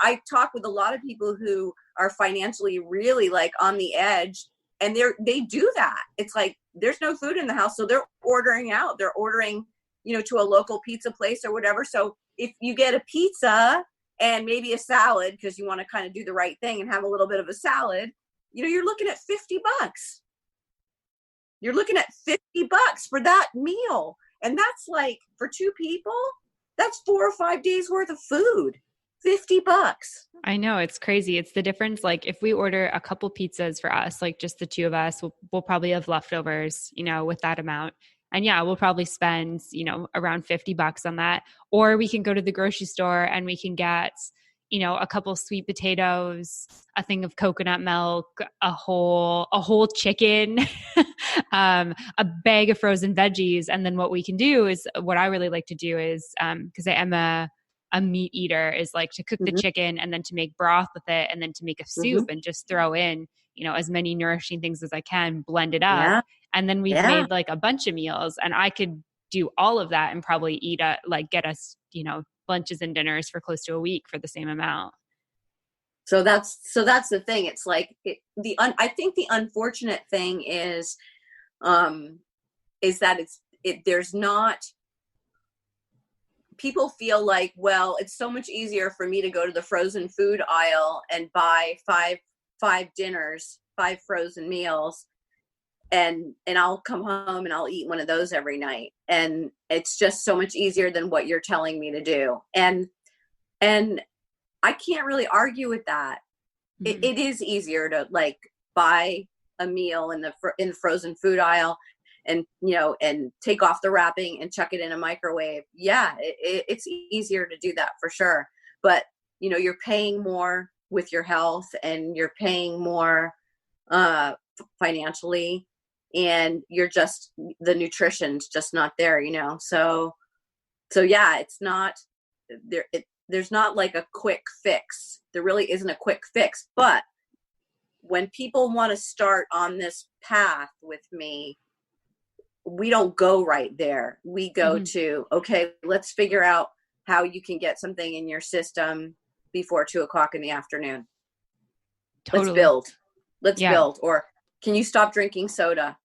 I talk with a lot of people who are financially really like on the edge, and they do that. It's like, there's no food in the house. So they're ordering out, they're ordering, to a local pizza place or whatever. So if you get a pizza and maybe a salad, because you want to kind of do the right thing and have a little bit of a salad, you're looking at $50. You're looking at $50 for that meal. And that's like, for two people, that's 4 or 5 days worth of food. $50. I know, it's crazy. It's the difference. Like if we order a couple pizzas for us, like just the two of us, we'll probably have leftovers, with that amount. And yeah, we'll probably spend, around $50 on that. Or we can go to the grocery store and we can get, a couple sweet potatoes, a thing of coconut milk, a whole chicken, a bag of frozen veggies. And then what we can do is, what I really like to do is, because I am a meat eater, is like to cook the chicken and then to make broth with it and then to make a soup and just throw in, as many nourishing things as I can, blend it up. Yeah. And then we've made like a bunch of meals, and I could do all of that and probably get us, lunches and dinners for close to a week for the same amount. So that's the thing. It's like I think the unfortunate thing is that there's not, people feel like, well, it's so much easier for me to go to the frozen food aisle and buy five dinners, 5 frozen meals, and I'll come home and I'll eat one of those every night. And it's just so much easier than what you're telling me to do. And I can't really argue with that. Mm-hmm. It is easier to like buy a meal in the frozen food aisle and, and take off the wrapping and chuck it in a microwave. Yeah, it's easier to do that for sure. But, you're paying more with your health, and you're paying more financially, and the nutrition's just not there, So yeah, it's not there. There's not like a quick fix. There really isn't a quick fix. But when people want to start on this path with me, we don't go right there. We go to, okay, let's figure out how you can get something in your system before 2:00 in the afternoon. Totally. Let's build. Or can you stop drinking soda?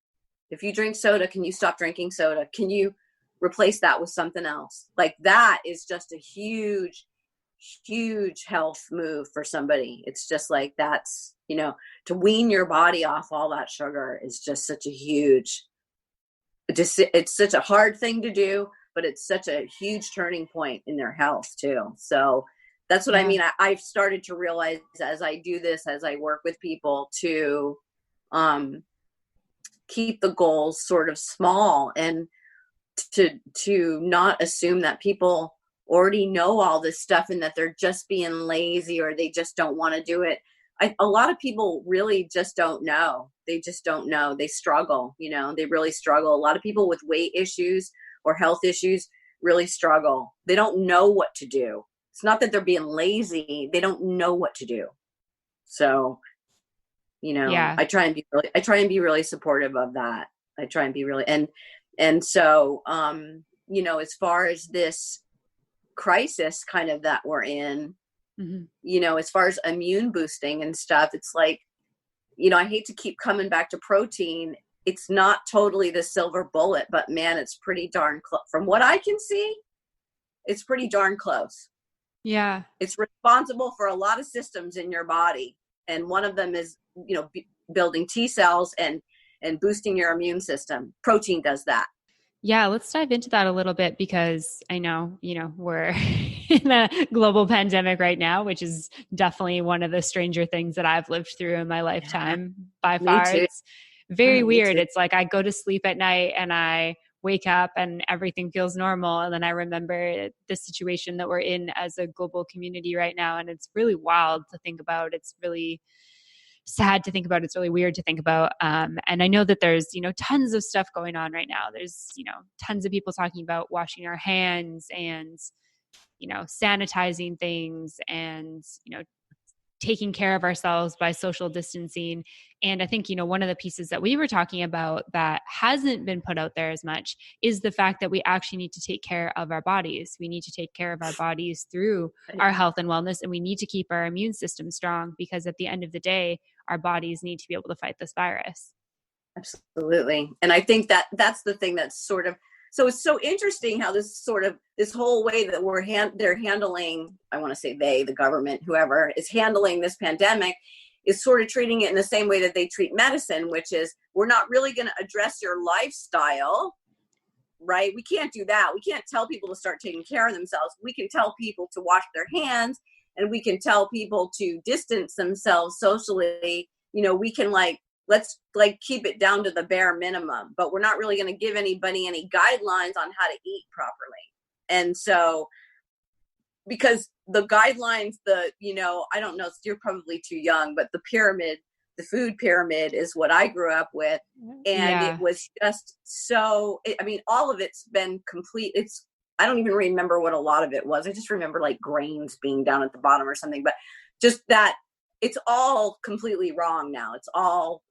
If you drink soda, can you stop drinking soda? Can you replace that with something else? Like that is just a huge, huge health move for somebody. It's just like, that's, to wean your body off all that sugar is just such a huge, it's such a hard thing to do, but it's such a huge turning point in their health too. So that's what I mean. I've started to realize as I do this, as I work with people, to keep the goals sort of small, and to not assume that people already know all this stuff and that they're just being lazy or they just don't want to do it. A lot of people really just don't know. They just don't know. They struggle, they really struggle. A lot of people with weight issues or health issues really struggle. They don't know what to do. It's not that they're being lazy. They don't know what to do. So, Yeah. I try and be really supportive of that. I try and be really, and so, as far as this crisis kind of that we're in, as far as immune boosting and stuff, it's like, I hate to keep coming back to protein. It's not totally the silver bullet, but man, it's pretty darn close. From what I can see, it's pretty darn close. Yeah. It's responsible for a lot of systems in your body. And one of them is, building T cells and boosting your immune system. Protein does that. Yeah, let's dive into that a little bit, because I know, we're in a global pandemic right now, which is definitely one of the stranger things that I've lived through in my lifetime by far. Too. It's very weird. Too. It's like I go to sleep at night and I wake up and everything feels normal. And then I remember the situation that we're in as a global community right now. And it's really wild to think about. It's really sad to think about. It's really weird to think about. And I know that there's, tons of stuff going on right now. There's, tons of people talking about washing our hands and, sanitizing things and, taking care of ourselves by social distancing. And I think, one of the pieces that we were talking about that hasn't been put out there as much is the fact that we actually need to take care of our bodies. We need to take care of our bodies through our health and wellness, and we need to keep our immune system strong, because at the end of the day, our bodies need to be able to fight this virus. Absolutely. And I think that that's the thing that's sort of, so it's so interesting how this whole way that they're handling, I want to say the government, whoever is handling this pandemic, is sort of treating it in the same way that they treat medicine, which is, we're not really going to address your lifestyle, right? We can't do that. We can't tell people to start taking care of themselves. We can tell people to wash their hands, and we can tell people to distance themselves socially. We can let's keep it down to the bare minimum, but we're not really going to give anybody any guidelines on how to eat properly. And so, because the guidelines, I don't know, you're probably too young, but the food pyramid is what I grew up with. And It was just so, all of it's been complete. I don't even remember what a lot of it was. I just remember grains being down at the bottom or something, but just that it's all completely wrong now. It's all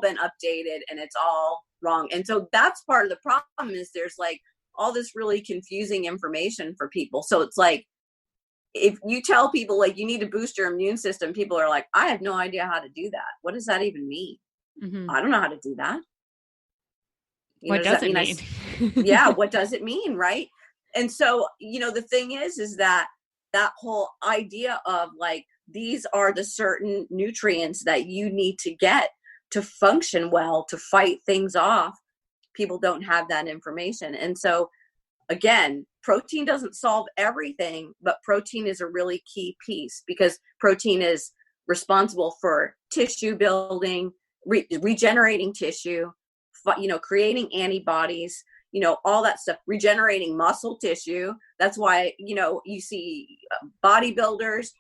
been updated and it's all wrong. And so that's part of the problem, is there's all this really confusing information for people. So it's if you tell people you need to boost your immune system, people are like, I have no idea how to do that. What does that even mean? I don't know how to do that. What does it mean? Yeah. What does it mean? Right. And so, the thing is that whole idea of these are the certain nutrients that you need to get to function well, to fight things off. People don't have that information. And so, again, protein doesn't solve everything, but protein is a really key piece, because protein is responsible for tissue building, regenerating tissue, creating antibodies, all that stuff, regenerating muscle tissue. That's why, you see bodybuilders,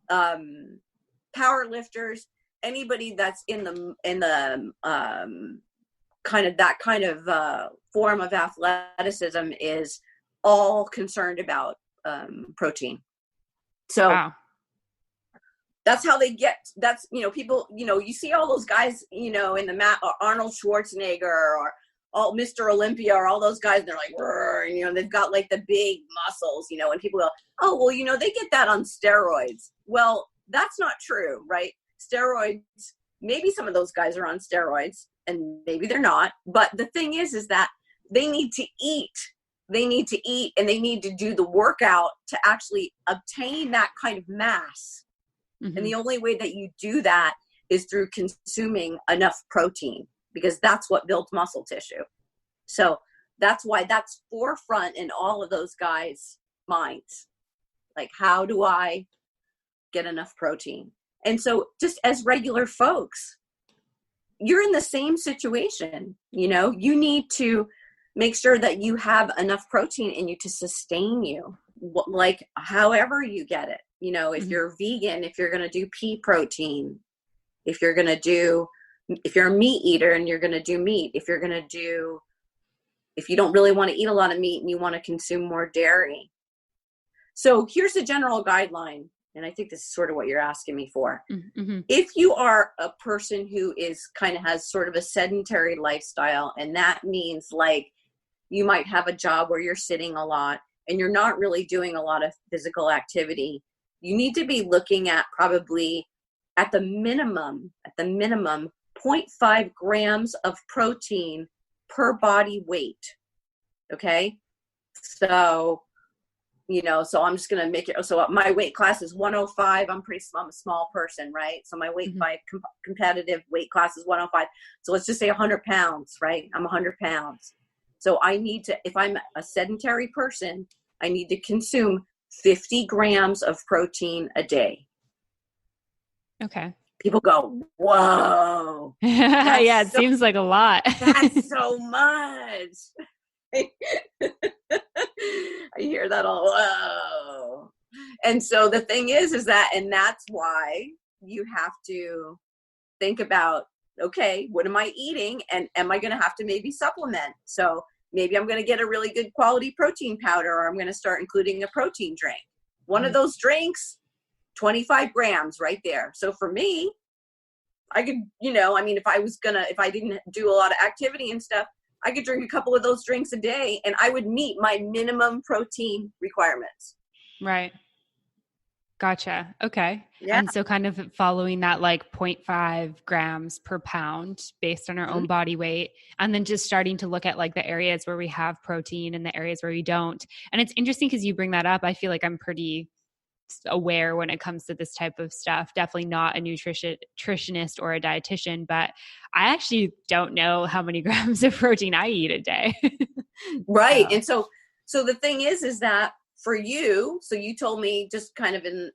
power lifters, anybody that's in the kind of that kind of form of athleticism is all concerned about protein. So wow. That's how they get, people, you see all those guys, in the mat, Arnold Schwarzenegger or all Mr. Olympia or all those guys, and they're they've got the big muscles, and people go, oh, well, they get that on steroids. Well, that's not true, right? Steroids, maybe some of those guys are on steroids and maybe they're not. But the thing is that they need to eat. They need to eat, and they need to do the workout to actually obtain that kind of mass. And the only way that you do that is through consuming enough protein, because that's what builds muscle tissue. So that's why that's forefront in all of those guys' minds. How do I get enough protein? And so just as regular folks, you're in the same situation. You need to make sure that you have enough protein in you to sustain you, however you get it. If you're vegan, if you're going to do pea protein, if you're a meat eater and you're going to do meat, if you don't really want to eat a lot of meat and you want to consume more dairy. So here's a general guideline. and I think this is sort of what you're asking me for. Mm-hmm. If you are a person who is kind of has sort of a sedentary lifestyle, and that means like you might have a job where you're sitting a lot and you're not really doing a lot of physical activity, you need to be looking at probably at the minimum 0.5 grams of protein per body weight. Okay. So, so I'm just going to make it. So my weight class is 105. I'm a small person, right? So my weight by competitive weight class is 105. So let's just say 100 pounds, right? I'm 100 pounds. So I need to, if I'm a sedentary person, I need to consume 50 grams of protein a day. Okay. People go, whoa. Yeah, it seems like a lot. That's so much. I hear that all, whoa. And so the thing is that, and that's why you have to think about, okay, what am I eating? And am I going to have to maybe supplement? So maybe I'm going to get a really good quality protein powder, or I'm going to start including a protein drink. One of those drinks, 25 grams right there. So for me, I could, if I didn't do a lot of activity and stuff, I could drink a couple of those drinks a day and I would meet my minimum protein requirements. Right. Gotcha. Okay. Yeah. And so kind of following that like 0.5 grams per pound based on our own body weight, and then just starting to look at like the areas where we have protein and the areas where we don't. And it's interesting because you bring that up. I feel like I'm pretty aware when it comes to this type of stuff. Definitely not a nutritionist or a dietitian, but I actually don't know how many grams of protein I eat a day. Right. And so the thing is that for you, so you told me just kind of in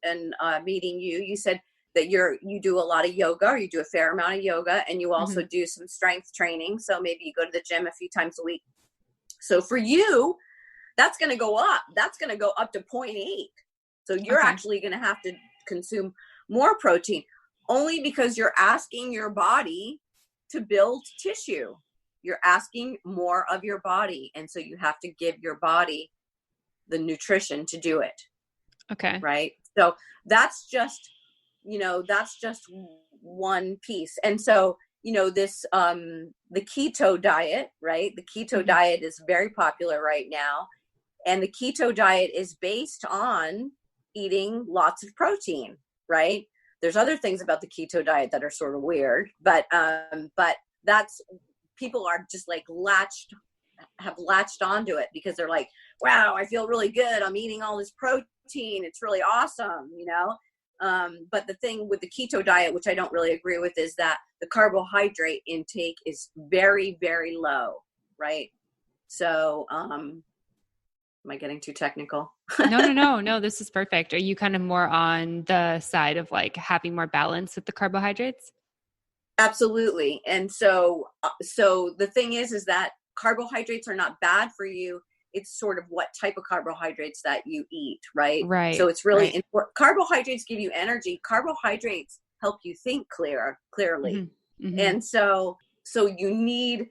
meeting you said that you do a lot of yoga, or you do a fair amount of yoga, and you also do some strength training. So maybe you go to the gym a few times a week. So for you, that's going to go up. That's going to go up to 0.8. So you're actually going to have to consume more protein, only because you're asking your body to build tissue. You're asking more of your body. And so you have to give your body the nutrition to do it. Okay. Right. So that's just one piece. And so, this, the keto diet, right? The keto diet is very popular right now. And the keto diet is based on eating lots of protein, right? There's other things about the keto diet that are sort of weird, but that's, people are just like have latched onto it because they're like, wow, I feel really good. I'm eating all this protein. It's really awesome, but the thing with the keto diet, which I don't really agree with, is that the carbohydrate intake is very, very low, right? So, am I getting too technical? No, this is perfect. Are you kind of more on the side of like having more balance with the carbohydrates? Absolutely. And so the thing is that carbohydrates are not bad for you. It's sort of what type of carbohydrates that you eat, right? Right. So it's really important. Carbohydrates give you energy. Carbohydrates help you think clearly. And so you need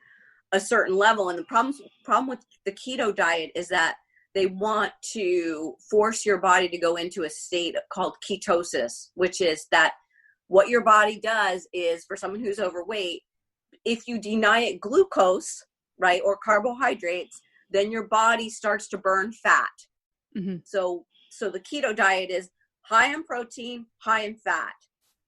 a certain level. And the problem with the keto diet is that they want to force your body to go into a state called ketosis, which is that what your body does is, for someone who's overweight, if you deny it glucose, right, or carbohydrates, then your body starts to burn fat. So the keto diet is high in protein, high in fat,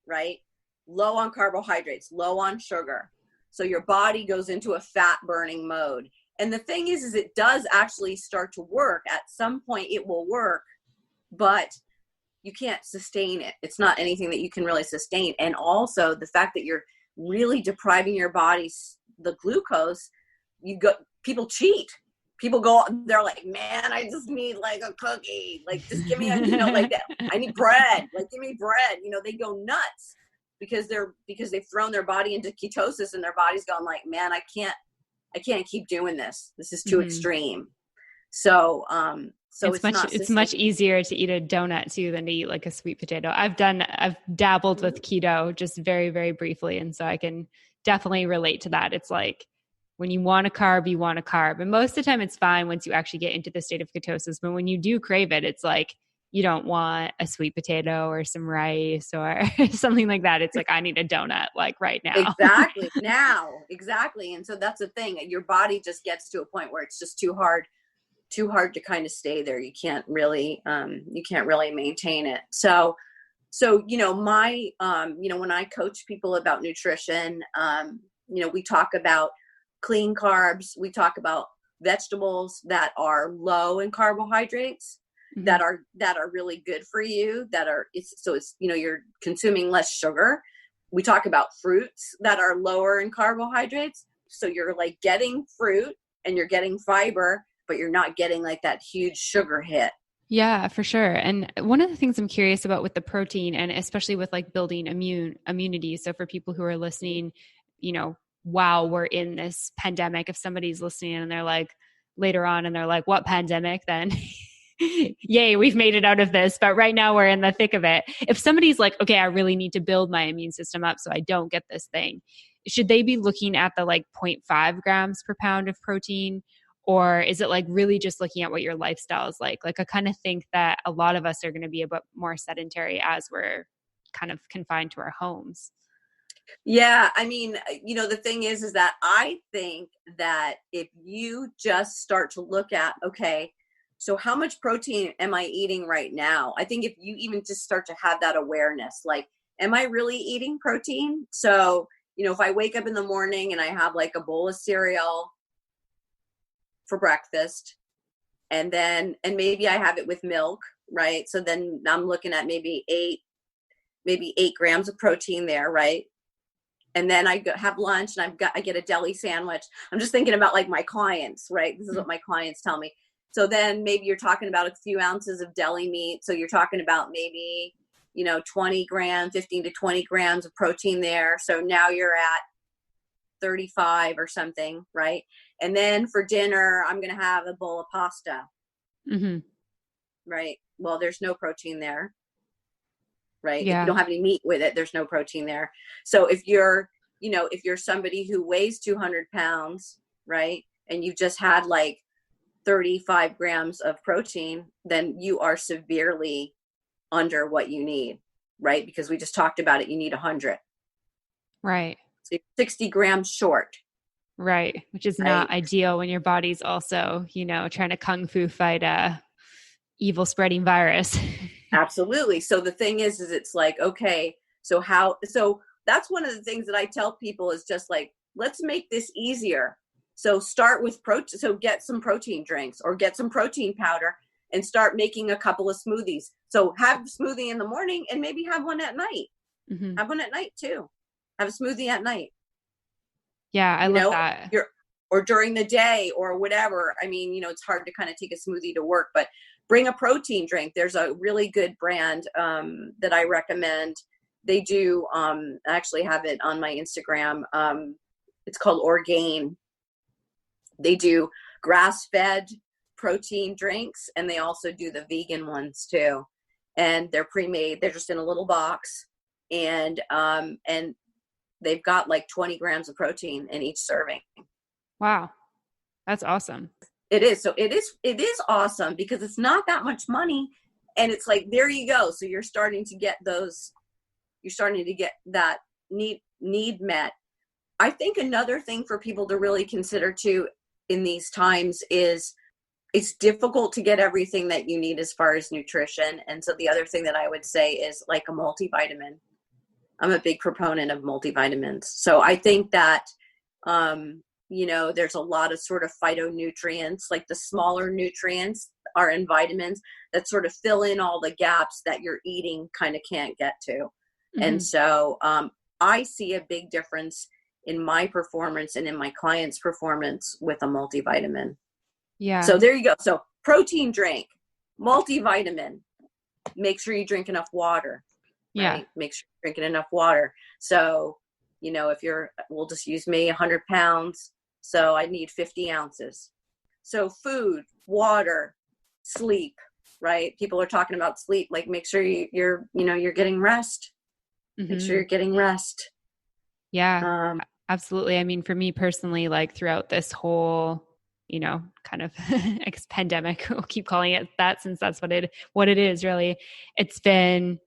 right? Low on carbohydrates, low on sugar. So your body goes into a fat burning mode. And the thing is it does actually start to work. At some point it will work, but you can't sustain it. It's not anything that you can really sustain. And also the fact that you're really depriving your body the glucose, people cheat. People go, they're like, man, I just need like a cookie. Like, just give me like that. I need bread. Like, give me bread. They go nuts because they've thrown their body into ketosis, and their body's going like, man, I can't keep doing this. This is too extreme. So it's much easier to eat a donut too than to eat like a sweet potato. I've dabbled with keto just very, very briefly. And so I can definitely relate to that. It's like, when you want a carb, you want a carb. And most of the time it's fine once you actually get into the state of ketosis. But when you do crave it, it's like, you don't want a sweet potato or some rice or something like that. It's like, I need a donut like right now. Exactly. Now. Exactly. And so that's the thing. Your body just gets to a point where it's just too hard to kind of stay there. You can't really maintain it. So, my, when I coach people about nutrition, we talk about clean carbs. We talk about vegetables that are low in carbohydrates, mm-hmm. that are really good for you, you're consuming less sugar. We talk about fruits that are lower in carbohydrates. So you're like getting fruit and you're getting fiber, but you're not getting like that huge sugar hit. Yeah, for sure. And one of the things I'm curious about with the protein, and especially with like building immunity. So for people who are listening, while we're in this pandemic, if somebody's listening and they're like later on and they're like, what pandemic then? Yay, we've made it out of this. But right now we're in the thick of it. If somebody's like, okay, I really need to build my immune system up so I don't get this thing, should they be looking at the like 0.5 grams per pound of protein? Or is it like really just looking at what your lifestyle is like? Like I kind of think that a lot of us are going to be a bit more sedentary as we're kind of confined to our homes. Yeah. I mean, the thing is that I think that if you just start to look at, okay, so how much protein am I eating right now? I think if you even just start to have that awareness, like, am I really eating protein? So, if I wake up in the morning and I have like a bowl of cereal for breakfast, and maybe I have it with milk, right? So then I'm looking at maybe 8 grams of protein there, right? And then I have lunch and I get a deli sandwich. I'm just thinking about like my clients, right? This is what my clients tell me. So then maybe you're talking about a few ounces of deli meat. So you're talking about maybe, 20 grams, 15 to 20 grams of protein there. So now you're at 35 or something, right? And then for dinner, I'm going to have a bowl of pasta, mm-hmm. right? Well, there's no protein there, right? Yeah. If you don't have any meat with it, there's no protein there. So if you're somebody who weighs 200 pounds, right? And you just had like 35 grams of protein, then you are severely under what you need, right? Because we just talked about it. You need 100. Right. So 60 grams short. Right. Which is not ideal when your body's also, trying to kung fu fight a evil spreading virus. Absolutely. So the thing is it's like, okay, so that's one of the things that I tell people is just like, let's make this easier. So start with protein. So get some protein drinks or get some protein powder and start making a couple of smoothies. So have a smoothie in the morning and maybe have one at night. Mm-hmm. Have one at night too. Have a smoothie at night. Yeah, I love that. Or during the day or whatever. I mean, it's hard to kind of take a smoothie to work, but bring a protein drink. There's a really good brand that I recommend. They do, I actually have it on my Instagram. It's called Orgain. They do grass-fed protein drinks, and they also do the vegan ones too. And they're pre-made. They're just in a little box, and they've got like 20 grams of protein in each serving. Wow, that's awesome. It is. So it is awesome because it's not that much money, and it's like there you go. So you're starting to get those. You're starting to get that need met. I think another thing for people to really consider too in these times is it's difficult to get everything that you need as far as nutrition. And so the other thing that I would say is like a multivitamin. I'm a big proponent of multivitamins. So I think that, there's a lot of sort of phytonutrients, like the smaller nutrients are in vitamins that sort of fill in all the gaps that your eating kind of can't get to. Mm-hmm. And so I see a big difference in my performance and in my clients' performance with a multivitamin. Yeah. So there you go. So protein drink, multivitamin, make sure you drink enough water. Right? Yeah. Make sure you're drinking enough water. So, if we'll just use me 100 pounds. So I need 50 ounces. So food, water, sleep, right? People are talking about sleep. Like make sure you're getting rest. Mm-hmm. Make sure you're getting rest. Yeah, absolutely. I mean, for me personally, like throughout this whole, kind of pandemic. We'll keep calling it that since that's what it is really. It's been,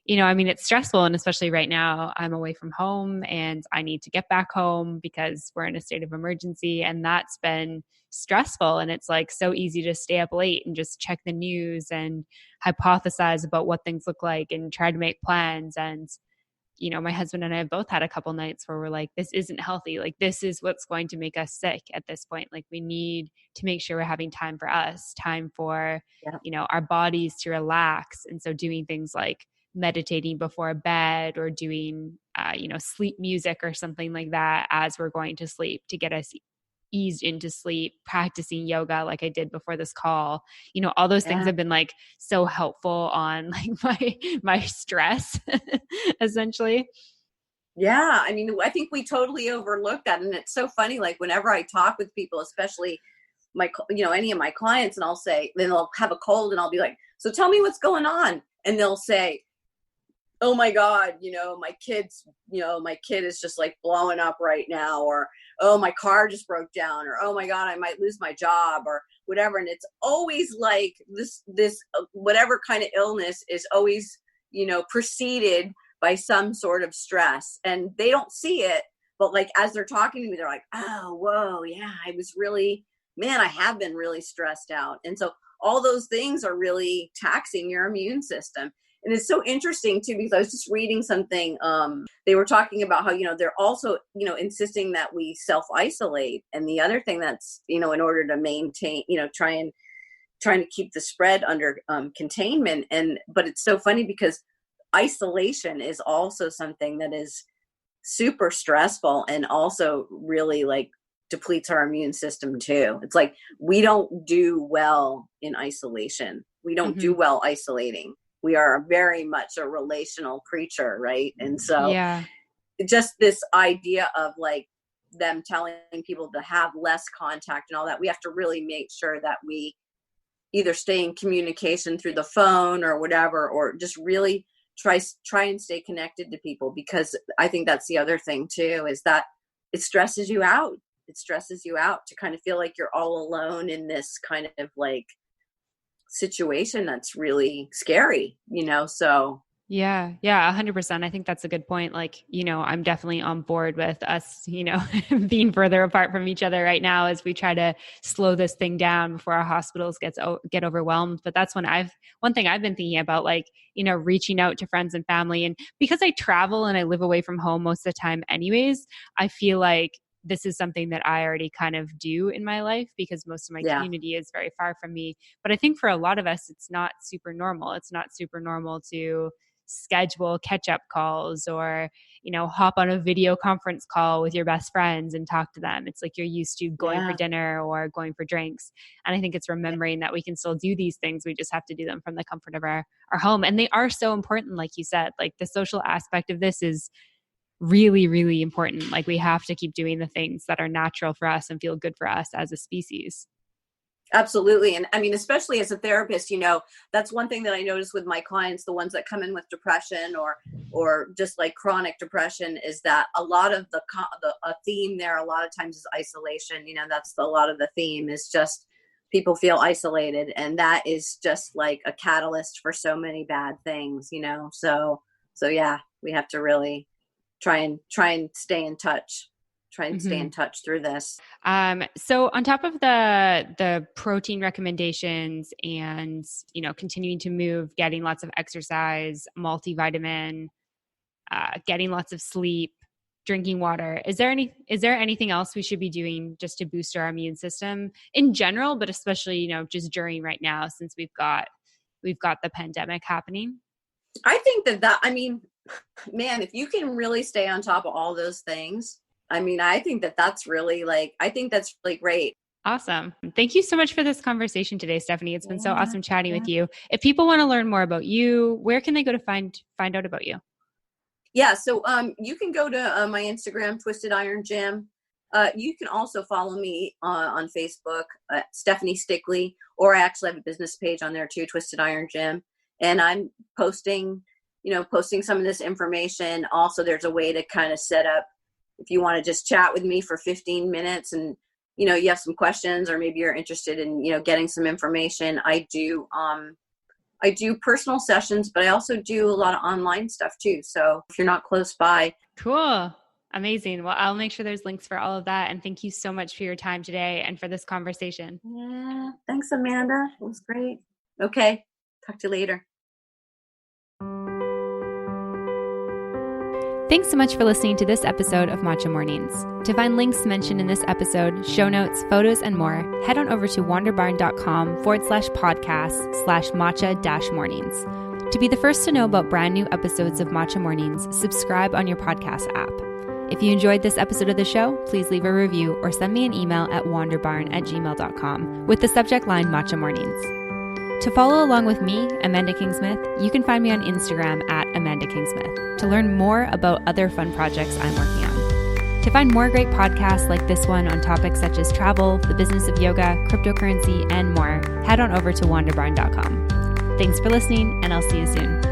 it's stressful. And especially right now, I'm away from home and I need to get back home because we're in a state of emergency. And that's been stressful. And it's like so easy to stay up late and just check the news and hypothesize about what things look like and try to make plans. And my husband and I have both had a couple nights where we're like, this isn't healthy. Like, this is what's going to make us sick at this point. Like, we need to make sure we're having time for us, time for, our bodies to relax. And so doing things like meditating before bed or doing, sleep music or something like that as we're going to sleep to get us eased into sleep, practicing yoga like I did before this call, all those things have been like so helpful on like my stress essentially. Yeah. I mean, I think we totally overlooked that. And it's so funny. Like whenever I talk with people, especially any of my clients, and I'll say, then they'll have a cold and I'll be like, so tell me what's going on. And they'll say, oh my God, my kid is just like blowing up right now, or, oh, my car just broke down, or, oh my God, I might lose my job or whatever. And it's always like this, whatever kind of illness is always, preceded by some sort of stress, and they don't see it. But like, as they're talking to me, they're like, oh, whoa, yeah, I have been really stressed out. And so all those things are really taxing your immune system. And it's so interesting too, because I was just reading something. They were talking about how, they're also, insisting that we self-isolate. And the other thing that's, in order to maintain, trying to keep the spread under containment. But it's so funny because isolation is also something that is super stressful and also really like depletes our immune system too. It's like, we don't do well in isolation. We don't do well isolating. We are very much a relational creature, right? And so just this idea of like them telling people to have less contact and all that, we have to really make sure that we either stay in communication through the phone or whatever, or just really try and stay connected to people, because I think that's the other thing too, is that it stresses you out. It stresses you out to kind of feel like you're all alone in this kind of like situation that's really scary, so. Yeah, 100%. I think that's a good point. Like, I'm definitely on board with us, being further apart from each other right now as we try to slow this thing down before our hospitals get overwhelmed. But that's one thing I've been thinking about, like, reaching out to friends and family. And because I travel and I live away from home most of the time anyways, I feel like this is something that I already kind of do in my life because most of my community is very far from me. But I think for a lot of us, it's not super normal. It's not super normal to schedule catch-up calls or, hop on a video conference call with your best friends and talk to them. It's like you're used to going for dinner or going for drinks. And I think it's remembering that we can still do these things. We just have to do them from the comfort of our home. And they are so important, like you said. Like, the social aspect of this is really, really important. Like, we have to keep doing the things that are natural for us and feel good for us as a species. Absolutely. And I mean, especially as a therapist, that's one thing that I notice with my clients, the ones that come in with depression or just like chronic depression, is that a lot of a theme there a lot of times is isolation. That's a lot of the theme is just people feel isolated, and that is just like a catalyst for so many bad things, so yeah, we have to really try and stay in touch. Try and stay in touch through this. So on top of the protein recommendations and, continuing to move, getting lots of exercise, multivitamin, getting lots of sleep, drinking water, is there anything else we should be doing just to boost our immune system in general, but especially, just during right now, since we've got the pandemic happening? I think that, man, if you can really stay on top of all those things, I think that's really great. Awesome. Thank you so much for this conversation today, Stephanie. It's been so awesome chatting with you. If people want to learn more about you, where can they go to find out about you? Yeah. So, you can go to my Instagram, Twisted Iron Gym. You can also follow me on Facebook, Stephanie Stickley, or I actually have a business page on there too, Twisted Iron Gym. And I'm posting some of this information. Also, there's a way to kind of set up, if you want to just chat with me for 15 minutes and you have some questions, or maybe you're interested in, getting some information, I do personal sessions, but I also do a lot of online stuff too. So if you're not close by. Cool. Amazing. Well, I'll make sure there's links for all of that. And thank you so much for your time today and for this conversation. Yeah. Thanks, Amanda. It was great. Okay. Talk to you later. Thanks so much for listening to this episode of Matcha Mornings. To find links mentioned in this episode, show notes, photos, and more, head on over to wanderbarn.com/podcast/matcha-mornings. To be the first to know about brand new episodes of Matcha Mornings, subscribe on your podcast app. If you enjoyed this episode of the show, please leave a review or send me an email at wanderbarn@gmail.com with the subject line Matcha Mornings. To follow along with me, Amanda Kingsmith, you can find me on Instagram at Amanda Kingsmith to learn more about other fun projects I'm working on. To find more great podcasts like this one on topics such as travel, the business of yoga, cryptocurrency, and more, head on over to wanderbarn.com. Thanks for listening, and I'll see you soon.